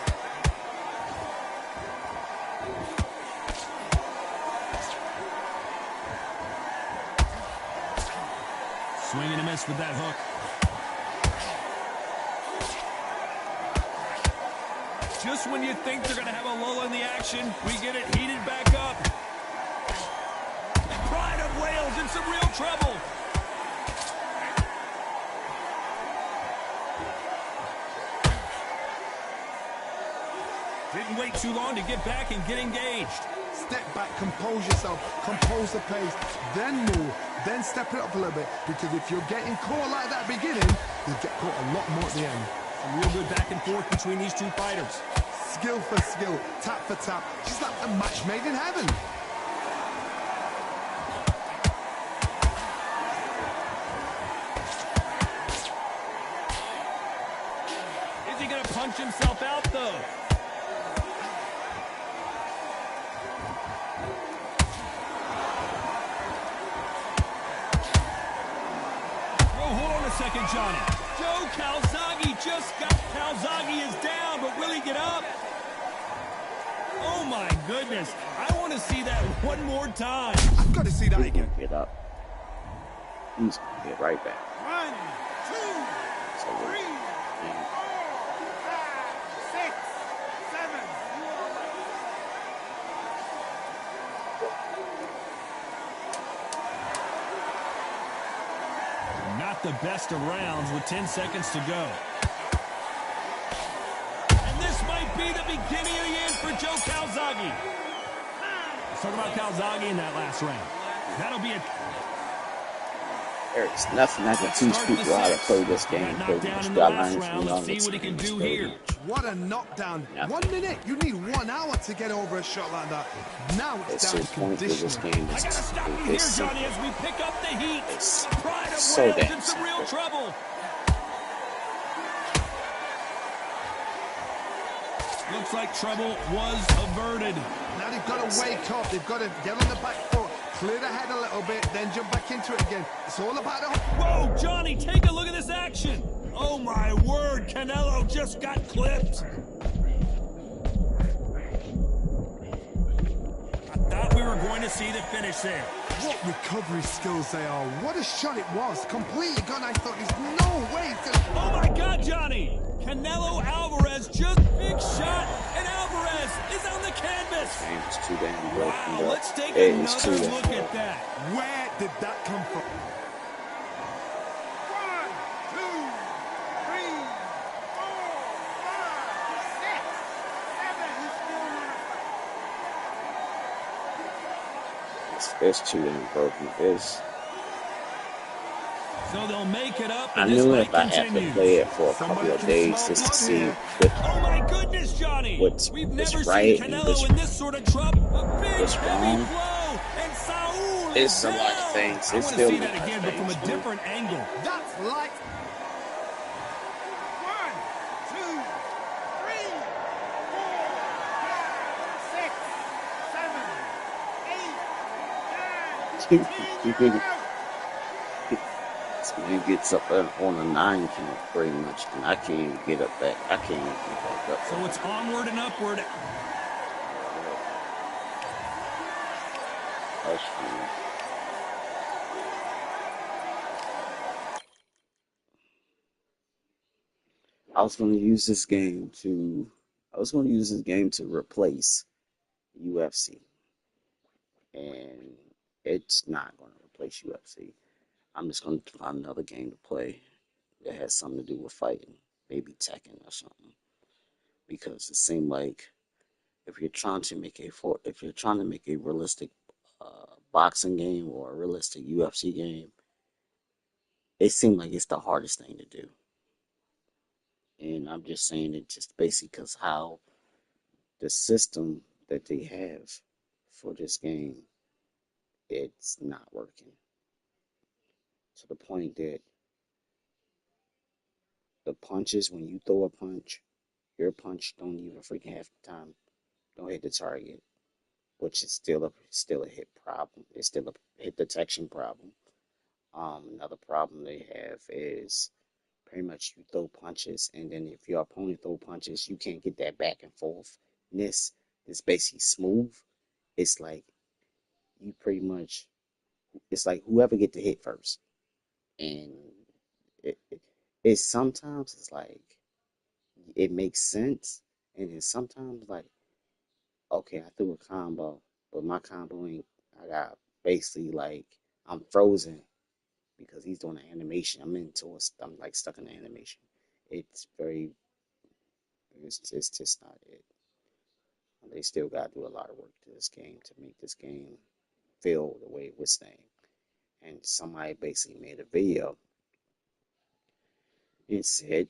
Swing and a miss with that hook. Just when you think they're going to have a lull in the action, we get it heated back up. Pride of Wales in some real trouble. Didn't wait too long to get back and get engaged. Step back, compose yourself, compose the pace, then move, then step it up a little bit. Because if you're getting caught like that at the beginning, you'll get caught a lot more at the end. Some real good back and forth between these two fighters. Skill for skill, tap for tap. Just like a match made in heaven. Is he going to punch himself out, though? Second, Johnny. Joe Calzaghe Calzaghe is down, but will he get up? Oh my goodness. I want to see that one more time. I've got to see that again. Get up. He's going to get right back. 1, 2, 3, 4, 5, 6, 7. Not the best of rounds with 10 seconds to go. And this might be the beginning of the end for Joe Calzaghe. Let's talk about Calzaghe in that last round. That'll be a... There's nothing I can teach people how to play this game. Knocked down in the last round. Let's see what he can do here. What a knockdown. Yeah. 1 minute. You need 1 hour to get over a shot like that. Now it's down to point for this conditioning. game. I gotta stop you here, Johnny, as we pick up the heat. It's Pride of so Wales damn in some real simple. trouble. Looks like trouble was averted. Now they've got to wake up. They've got to get on the back foot, clear the head a little bit, then jump back into it again. It's all about the... Whoa, Johnny, take a look at this action. Oh, my word, Canelo just got clipped. I thought we were going to see the finish there. What recovery skills they are. What a shot it was. Completely gone. I thought there's no way it's gonna... Oh, my God, Johnny. Canelo Alvarez just big shot, and Alvarez is on the canvas. Game is too damn broken. Wow, let's take It is too another damn look at broken. that. Where did that come from? 1, 2, 3, 4, 5, 6, 7. He's still want to fight. It's too damn broken. So they'll make it up, I and this knew fight if I had to continues. play it for a Somebody couple of can days smoke just to blood see here. Oh my goodness, Johnny! What's We've never right seen and Canelo what's in this sort of trouble. A big what's heavy wrong. blow, and Saul It's is a lot of down. things. I It's want to still see a lot that of again, but from things, a man. different angle. That's like... 1, 2, 3, 4, 5, 6, 7, 8, 9, 10. You're out. This man gets up on a 9 count pretty much, and I can't even get up back. I can't even get back up. So it's onward and upward. That's true. I was going to use this game to replace UFC, and it's not going to replace UFC. I'm just going to find another game to play that has something to do with fighting, maybe Tekken or something, because it seemed like if you're trying to make a realistic boxing game or a realistic UFC game, it seemed like it's the hardest thing to do. And I'm just saying it just basically because how the system that they have for this game, it's not working. To the point that the punches, when you throw a punch, your punch don't even freaking half the time don't hit the target, which is still a hit problem. It's still a hit detection problem. Another problem they have is pretty much you throw punches, and then if your opponent throw punches, you can't get that back and forth. And this is basically smooth. It's like you pretty much, it's like whoever get the hit first, and it's sometimes it's like it makes sense, and then sometimes like okay, I threw a combo, but my combo ain't. I got basically like I'm frozen because he's doing an animation. I'm like stuck in the animation. It's very, it's just not it. They still got to do a lot of work to this game to make this game feel the way it was saying. And somebody basically made a video and said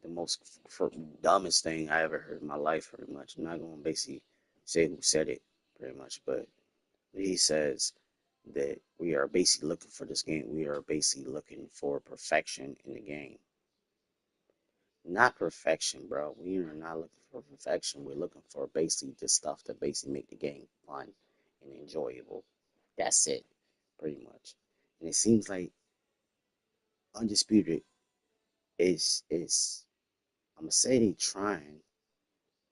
the most dumbest thing I ever heard in my life, pretty much. I'm not going to basically say who said it, pretty much, but he says that we are basically looking for this game. We are basically looking for perfection in the game. Not perfection, bro. We are not looking for perfection. We're looking for basically the stuff that basically make the game fun and enjoyable. That's it, pretty much. And it seems like Undisputed is I'm gonna say they trying,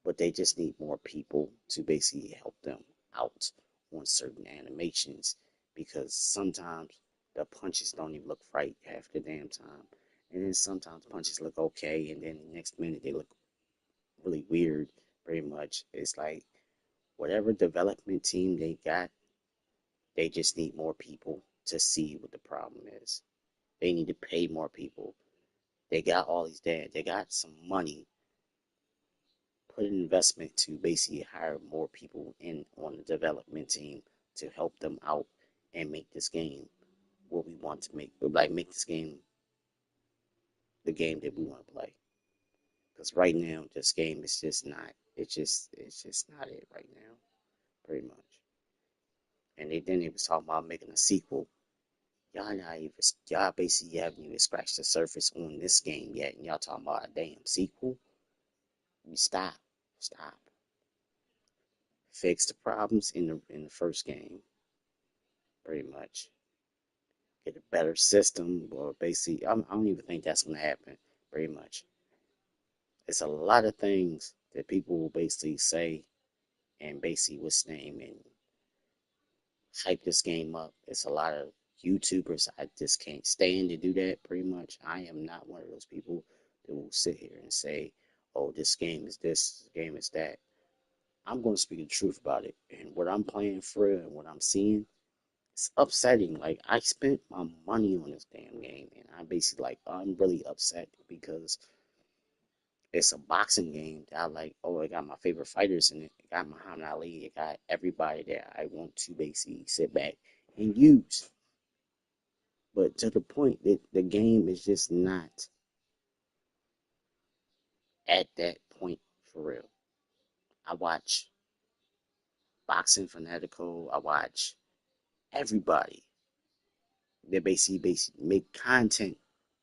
but they just need more people to basically help them out on certain animations because sometimes the punches don't even look right half the damn time. And then sometimes punches look okay, and then the next minute they look really weird, pretty much. It's like whatever development team they got, they just need more people to see what the problem is. They need to pay more people. They got all these they got some money, put an investment to basically hire more people in on the development team to help them out and make this game what we want to make, like make this game the game that we want to play. Because right now, this game is just not. It's just not it right now, pretty much. And they was talking about making a sequel. Y'all basically haven't even scratched the surface on this game yet, and y'all talking about a damn sequel. You stop. Fix the problems in the first game, pretty much. Get a better system, or basically, I don't even think that's gonna happen, pretty much. It's a lot of things that people will basically say and basically what's name and hype this game up. It's a lot of YouTubers. I just can't stand to do that, pretty much. I am not one of those people that will sit here and say, oh, this game is this game is that. I'm going to speak the truth about it. And what I'm playing for and what I'm seeing, it's upsetting. Like, I spent my money on this damn game, and I'm basically like, I'm really upset because it's a boxing game that I like. Oh, it got my favorite fighters in it. It got Muhammad Ali. It got everybody that I want to basically sit back and use. But to the point that the game is just not at that point for real. I watch Boxing Fanatical. I watch everybody that basically make content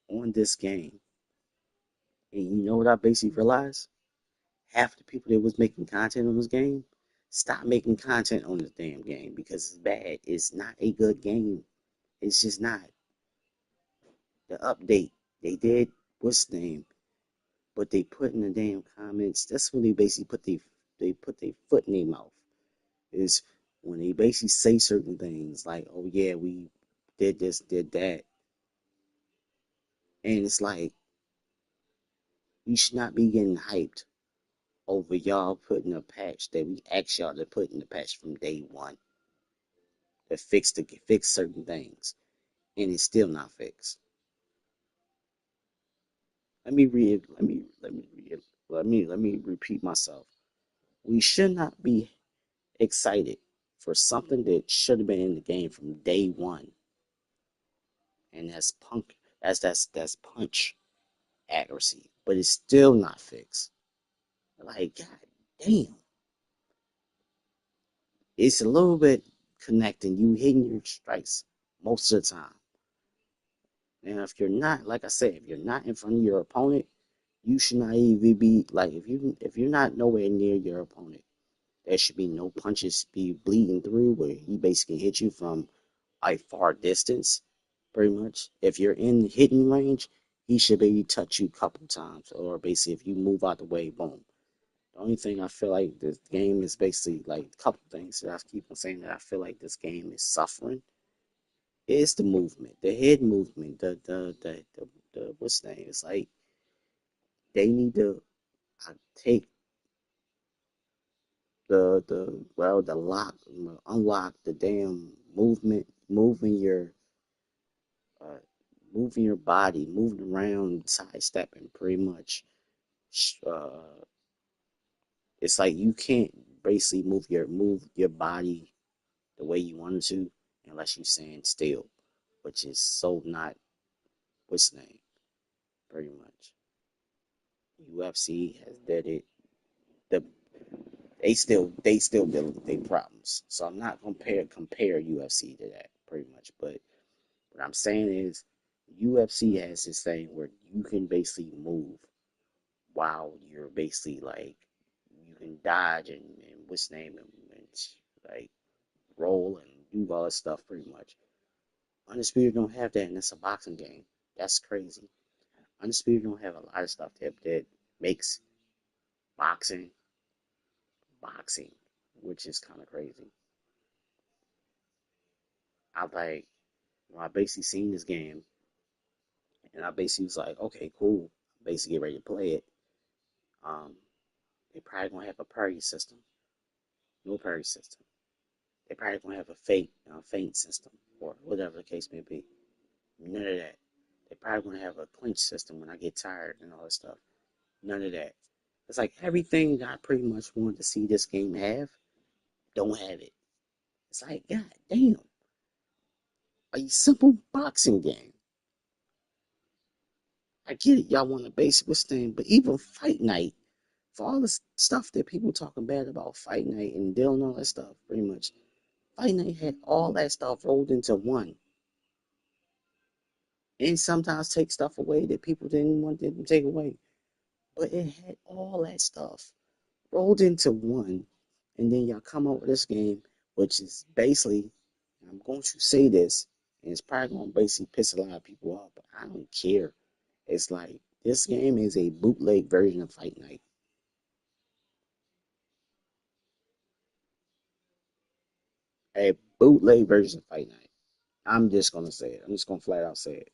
on this game. And you know what I basically realized? Half the people that was making content on this game stop making content on this damn game because it's bad. It's not a good game. It's just not. The update they did what's the name, but they put in the damn comments. That's when they basically put their foot in their mouth. Is when they basically say certain things like, "Oh yeah, we did this, did that," and it's like you should not be getting hyped over y'all putting a patch that we asked y'all to put in the patch from day one to fix certain things, and it's still not fixed. Let me read. Let me repeat myself. We should not be excited for something that should have been in the game from day one, and that's punch accuracy, but it's still not fixed. Like, god damn, it's a little bit connecting. You hitting your strikes most of the time. And if you're not, like I said, if you're not in front of your opponent, you should not even be like if you're not nowhere near your opponent, there should be no punches be bleeding through where he basically hit you from a far distance, pretty much. If you're in hitting range, he should maybe touch you a couple times, or basically if you move out the way, boom. The only thing I feel like this game is basically like a couple things that I keep on saying that I feel like this game is suffering is the movement, the head movement, the what's the name? It's like they need to take the lock, unlock the damn movement, uh, moving your body, moving around, sidestepping, pretty much. Uh, it's like you can't basically move your body the way you wanted to, unless you stand still, which is so not what's the name, pretty much. UFC has did it. The they still dealing with their problems. So I'm not compare UFC to that pretty much. But what I'm saying is UFC has this thing where you can basically move while you're basically like you can dodge and what's the name and like roll and do all that stuff pretty much. Undisputed don't have that, and it's a boxing game. That's crazy. Undisputed don't have a lot of stuff that makes boxing boxing, which is kind of crazy. I like when I basically seen this game, and I basically was like, okay, cool. Basically, get ready to play it. Um, they probably gonna have a parry system. No parry system. They probably gonna have a feint system, or whatever the case may be. None of that. They probably gonna have a clinch system when I get tired and all that stuff. None of that. It's like everything I pretty much wanted to see this game have, don't have it. It's like, god damn, a simple boxing game. I get it, y'all want a basic thing, but even Fight Night, for all the stuff that people talking bad about Fight Night and dealing all that stuff, pretty much, Fight Night had all that stuff rolled into one, and sometimes take stuff away that people didn't want to take away, but it had all that stuff rolled into one, and then y'all come up with this game, which is basically, and I'm going to say this, and it's probably going to basically piss a lot of people off, but I don't care. It's like this game is a bootleg version of Fight Night. A bootleg version of Fight Night. I'm just gonna say it. I'm just gonna flat out say it.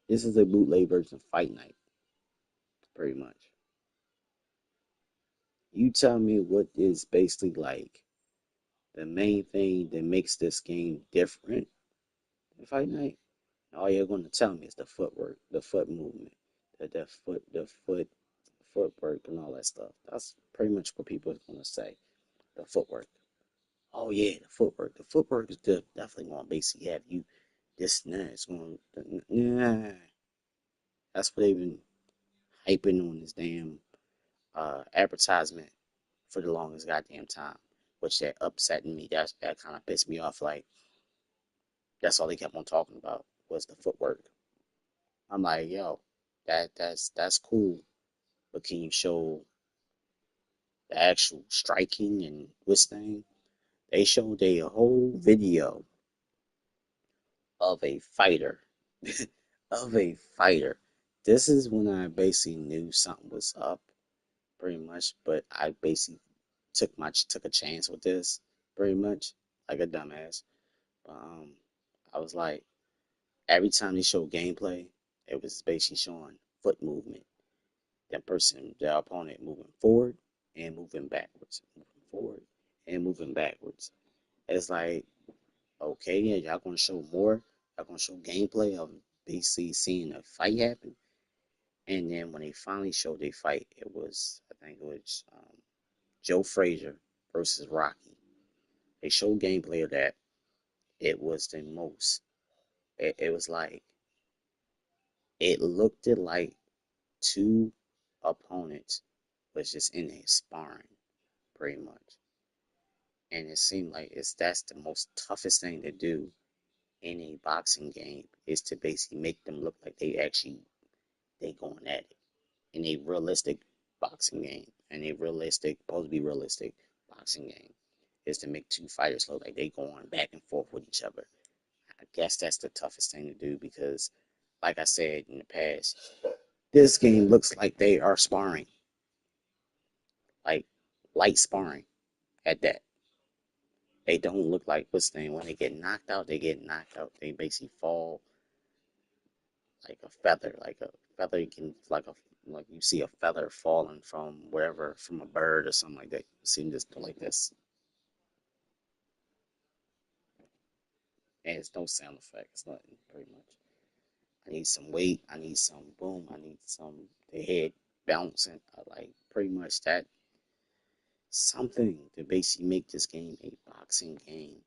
This is a bootleg version of Fight Night, pretty much. You tell me what is basically like the main thing that makes this game different than Fight Night. All you're gonna tell me is the footwork, the foot movement, the footwork and all that stuff. That's pretty much what people are gonna say. The footwork. Oh yeah, the footwork. The footwork is definitely gonna basically have you this and that. It's gonna nah. That's what they've been hyping on this damn advertisement for the longest goddamn time, which that upsetting me. That kind of pissed me off. Like that's all they kept on talking about was the footwork. I'm like, yo, that's cool, but can you show the actual striking and this thing? They showed a whole video of a fighter, of a fighter. This is when I basically knew something was up, pretty much. But I basically took a chance with this, pretty much, like a dumbass. But I was like, every time they showed gameplay, it was basically showing foot movement. That person, their opponent, moving forward and moving backwards, moving forward and moving backwards. It's like, okay, yeah, y'all gonna show more. Y'all gonna show gameplay of basically seeing a fight happen. And then when they finally showed their fight, it was, I think it was Joe Frazier versus Rocky. They showed gameplay of that. It was the most. It was like it looked it like two opponents was just in there sparring, pretty much. And it seemed like that's the most toughest thing to do in a boxing game is to basically make them look like they going at it in a realistic boxing game and a realistic supposed to be realistic boxing game is to make two fighters look like they going back and forth with each other. I guess that's the toughest thing to do because, like I said in the past, this game looks like they are sparring, like light sparring at that. They don't look like what's the name. When they get knocked out, they get knocked out. They basically fall like a feather. You can like you see a feather falling from wherever from a bird or something like that. You see them just go like this, and it's no sound effect. It's nothing pretty much. I need some weight. I need some boom. I need some the head bouncing. I like pretty much that something to basically make this game a boxing game.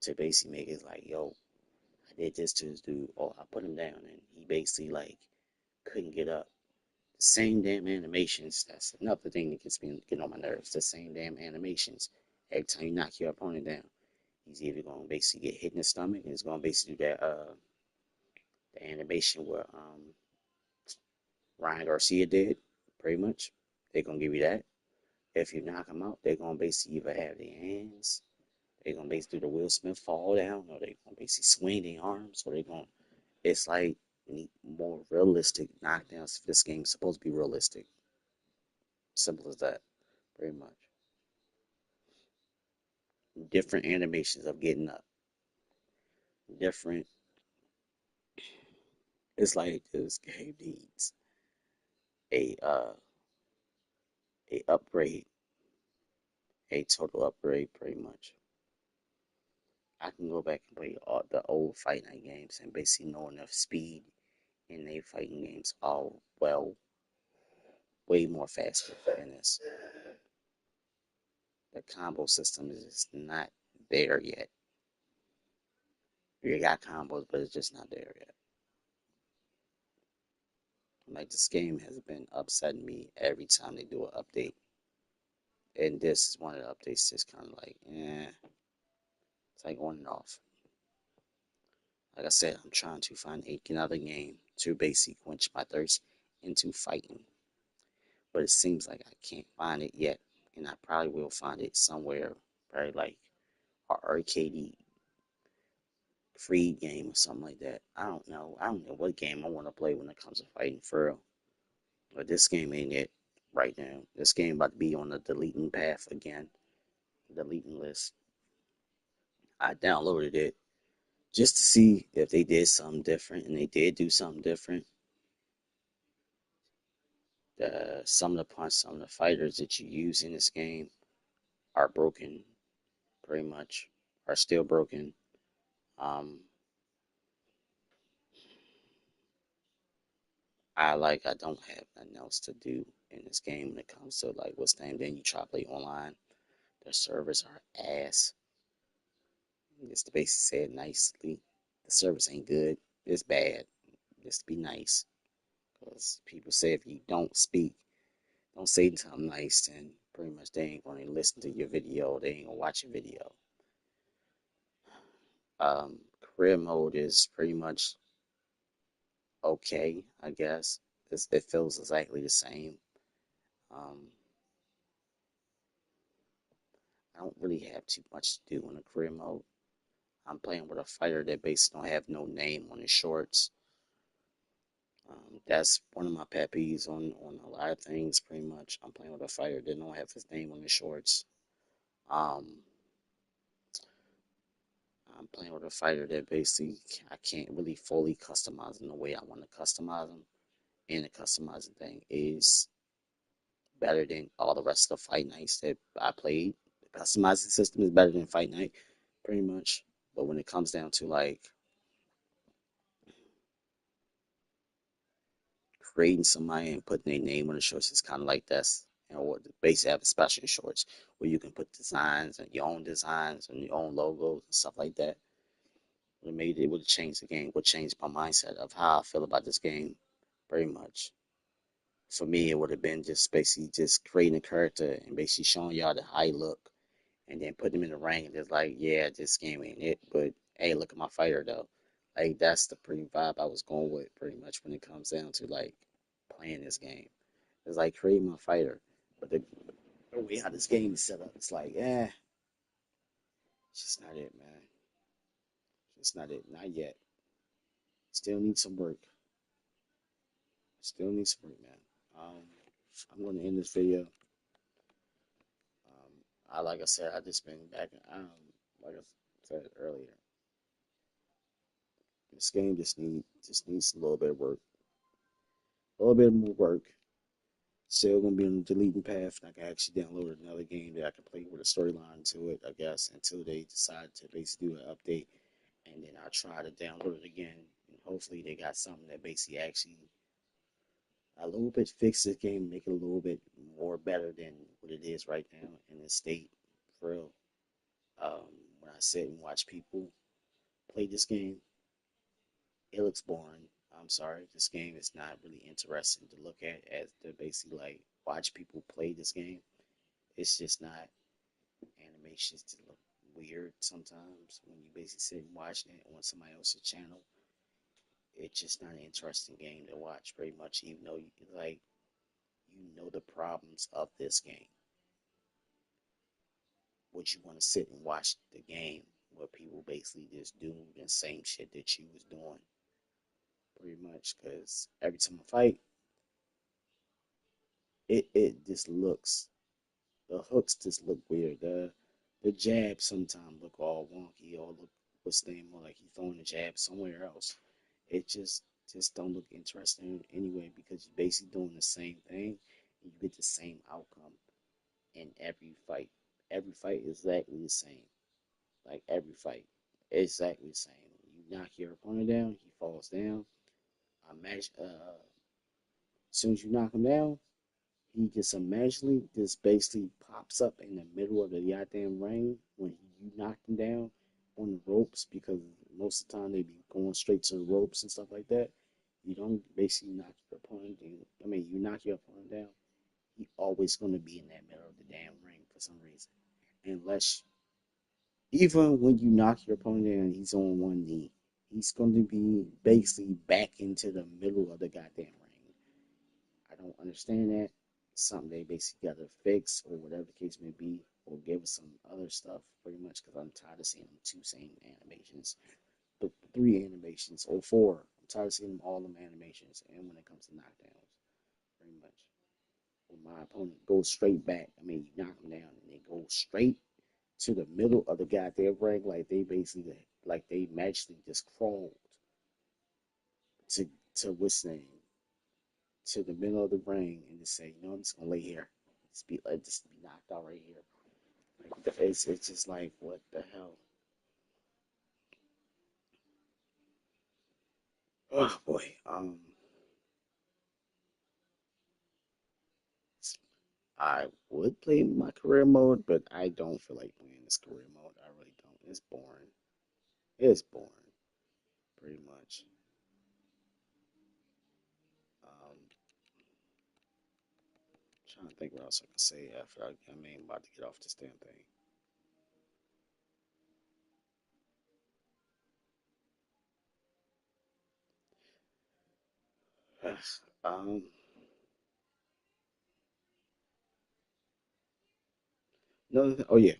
To basically make it like, yo, I did this to this dude, or I put him down and he basically like couldn't get up. The same damn animations. That's another thing that gets me getting on my nerves. The same damn animations. Every time you knock your opponent down, he's either gonna basically get hit in the stomach and it's gonna basically do that the animation where Ryan Garcia did, pretty much. They're gonna give you that. If you knock them out, they're gonna basically either have their hands, they're gonna basically do the Will Smith fall down, or they're gonna basically swing their arms, or they're gonna. It's like more realistic knockdowns. This game's supposed to be realistic. Simple as that, pretty much. Different animations of getting up. Different. It's like this game needs a a upgrade, a total upgrade, pretty much. I can go back and play all the old Fight Night games and basically know enough speed in they fighting games all well, way more faster than this. The combo system is just not there yet. You got combos, but it's just not there yet. Like this game has been upsetting me every time they do an update, and this is one of the updates that's kind of like, it's like on and off. Like I said, I'm trying to find another game to basically quench my thirst into fighting, but it seems like I can't find it yet, and I probably will find it somewhere, probably like an arcade free game or something like that. I don't know. I don't know what game I want to play when it comes to fighting for real. But this game ain't it right now. This game about to be on the deleting path again, deleting list. I downloaded it just to see if they did something different, and they did do something different. Some of the punch, some of the fighters that you use in this game are broken, pretty much, are still broken. Um, I don't have nothing else to do in this game when it comes to like what's the name. Then you try to play online. The servers are ass. Just to basically say it nicely, the service ain't good. It's bad. Just to be nice, because people say if you don't speak, don't say something nice, then pretty much they ain't gonna listen to your video. They ain't gonna watch your video. Career mode is pretty much okay, I guess. It feels exactly the same. Um, I don't really have too much to do in the career mode. I'm playing with a fighter that basically don't have no name on his shorts. That's one of my pet peeves on a lot of things. Pretty much, I'm playing with a fighter that don't have his name on his shorts. Um, I'm playing with a fighter that basically I can't really fully customize in the way I want to customize them. And the customizing thing is better than all the rest of the Fight Nights that I played. The customizing system is better than Fight Night, pretty much. But when it comes down to like creating somebody and putting their name on the shorts, it's kind of like this. You know, what basically have special shorts where you can put designs and your own designs and your own logos and stuff like that. It would change the game, would change my mindset of how I feel about this game, very much. For me, it would have been just basically just creating a character and basically showing y'all the high look and then put them in the ring and just like, yeah, this game ain't it, but hey, look at my fighter though. Like that's the pretty vibe I was going with pretty much when it comes down to like playing this game. It's like creating my fighter, but the way how this game is set up, it's like, it's just not it, man. It's not it, not yet. Still need some work. Still need some work, man. I'm going to end this video. Like I said, I just been back. Like I said earlier, this game just needs a little bit of work, a little bit more work. Still gonna be on the deleting path. I can actually download another game that I can play with a storyline to it, I guess, until they decide to basically do an update, and then I'll try to download it again. And hopefully, they got something that basically actually a little bit fix this game, make it a little bit more better than what it is right now in this state, for real. Um, when I sit and watch people play this game, it looks boring. I'm sorry, this game is not really interesting to look at as to basically like watch people play this game. It's just not animations to look weird sometimes when you basically sit and watch it on somebody else's channel. It's just not an interesting game to watch pretty much, even though you know the problems of this game. Would you want to sit and watch the game where people basically just do the same shit that you was doing pretty much? Because every time I fight, it just looks, the hooks just look weird. The jabs sometimes look all wonky or look what's the name more like he throwing a jab somewhere else. It just don't look interesting anyway because you're basically doing the same thing and you get the same outcome in every fight. Every fight is exactly the same. Like every fight, exactly the same. You knock your opponent down, he falls down. As soon as you knock him down, he just magically just basically pops up in the middle of the goddamn ring when you knock him down on the ropes because most of the time they be going straight to the ropes and stuff like that. You don't basically knock your opponent down. I mean, you knock your opponent down, he always going to be in that middle of the damn ring for some reason. Unless, even when you knock your opponent down, he's on one knee. He's going to be basically back into the middle of the goddamn ring. I don't understand that. It's something they basically got to fix, or whatever the case may be, or give us some other stuff, pretty much, because I'm tired of seeing them two same animations, but three animations, or four. I'm tired of seeing them all them animations, and when it comes to knockdowns, pretty much. When my opponent goes straight back, I mean, you knock them down, and they go straight to the middle of the goddamn ring, like they basically, like they magically just crawled to what's name, to the middle of the ring and just say, you know, I'm just gonna lay here, just be knocked out right here. Like it's just like what the hell? Oh boy. I would play my career mode, but I don't feel like playing this career mode. I really don't. It's boring. It's boring, pretty much. Trying to think what else I can say after I mean, about to get off this damn thing. um, Another thing. Oh yeah,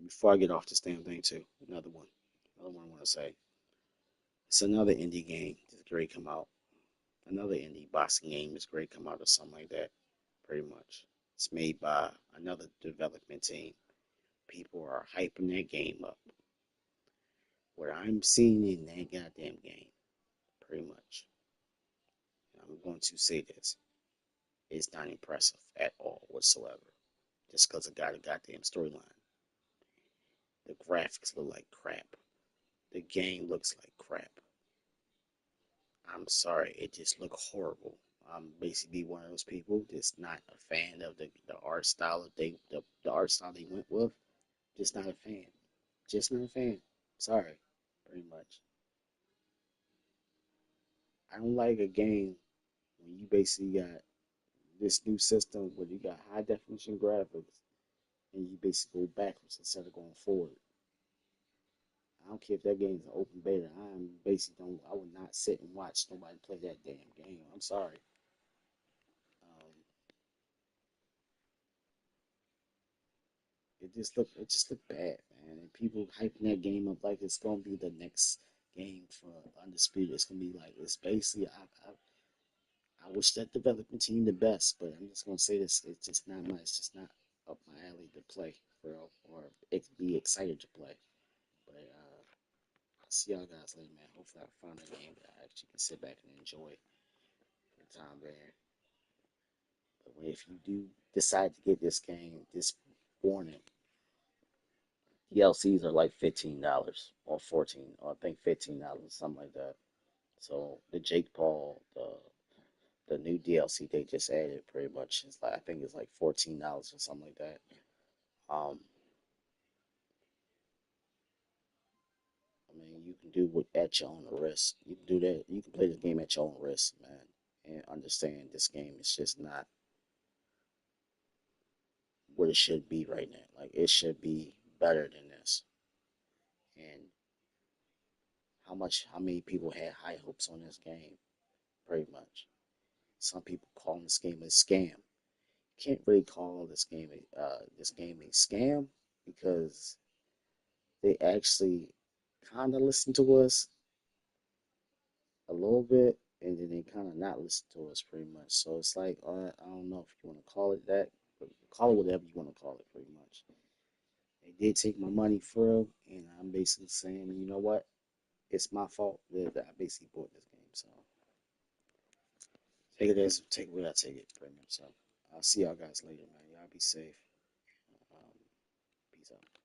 before I get off this damn thing too, another one I want to say. It's another indie game that's great come out. Another indie boxing game is great come out or something like that. Pretty much, it's made by another development team. People are hyping that game up. What I'm seeing in that goddamn game, pretty much, and I'm going to say this, is not impressive at all whatsoever. Just because it got a goddamn storyline. The graphics look like crap. The game looks like crap. I'm sorry, it just looked horrible. I'm basically one of those people just not a fan of the art style that the art style they went with. Just not a fan. Just not a fan. Sorry, pretty much. I don't like a game when you basically got this new system where you got high definition graphics and you basically go backwards instead of going forward. I don't care if that game's an open beta. I'm basically don't. I would not sit and watch nobody play that damn game. I'm sorry. Um, it just looked bad, man. And people hyping that game up like it's gonna be the next game for Undisputed. It's gonna be like it's basically I wish that development team the best, but I'm just gonna say this: it's just not my, it's just not up my alley to play for real, or it could be excited to play. But I'll see y'all guys later, man. Hopefully I find a game that I actually can sit back and enjoy for the time being. But if you do decide to get this game, this warning, DLCs are like $15 or 14, or I think $15, something like that. So the Jake Paul, the the new DLC they just added. Pretty much, it's like I think it's like $14 or something like that. Um, I mean, you can do what at your own risk. You can do that. You can play this game at your own risk, man, and understand this game is just not what it should be right now. Like it should be better than this. And how many people had high hopes on this game? Pretty much. Some people call this game a scam. Can't really call this game a scam because they actually kind of listen to us a little bit, and then they kind of not listen to us pretty much. So it's like I don't know if you want to call it that, but call it whatever you want to call it, pretty much. They did take my money for real, and I'm basically saying, you know what? It's my fault that I basically bought this game. So take it where I take it, pretty much. So I'll see y'all guys later, man. Y'all be safe. Um, peace out.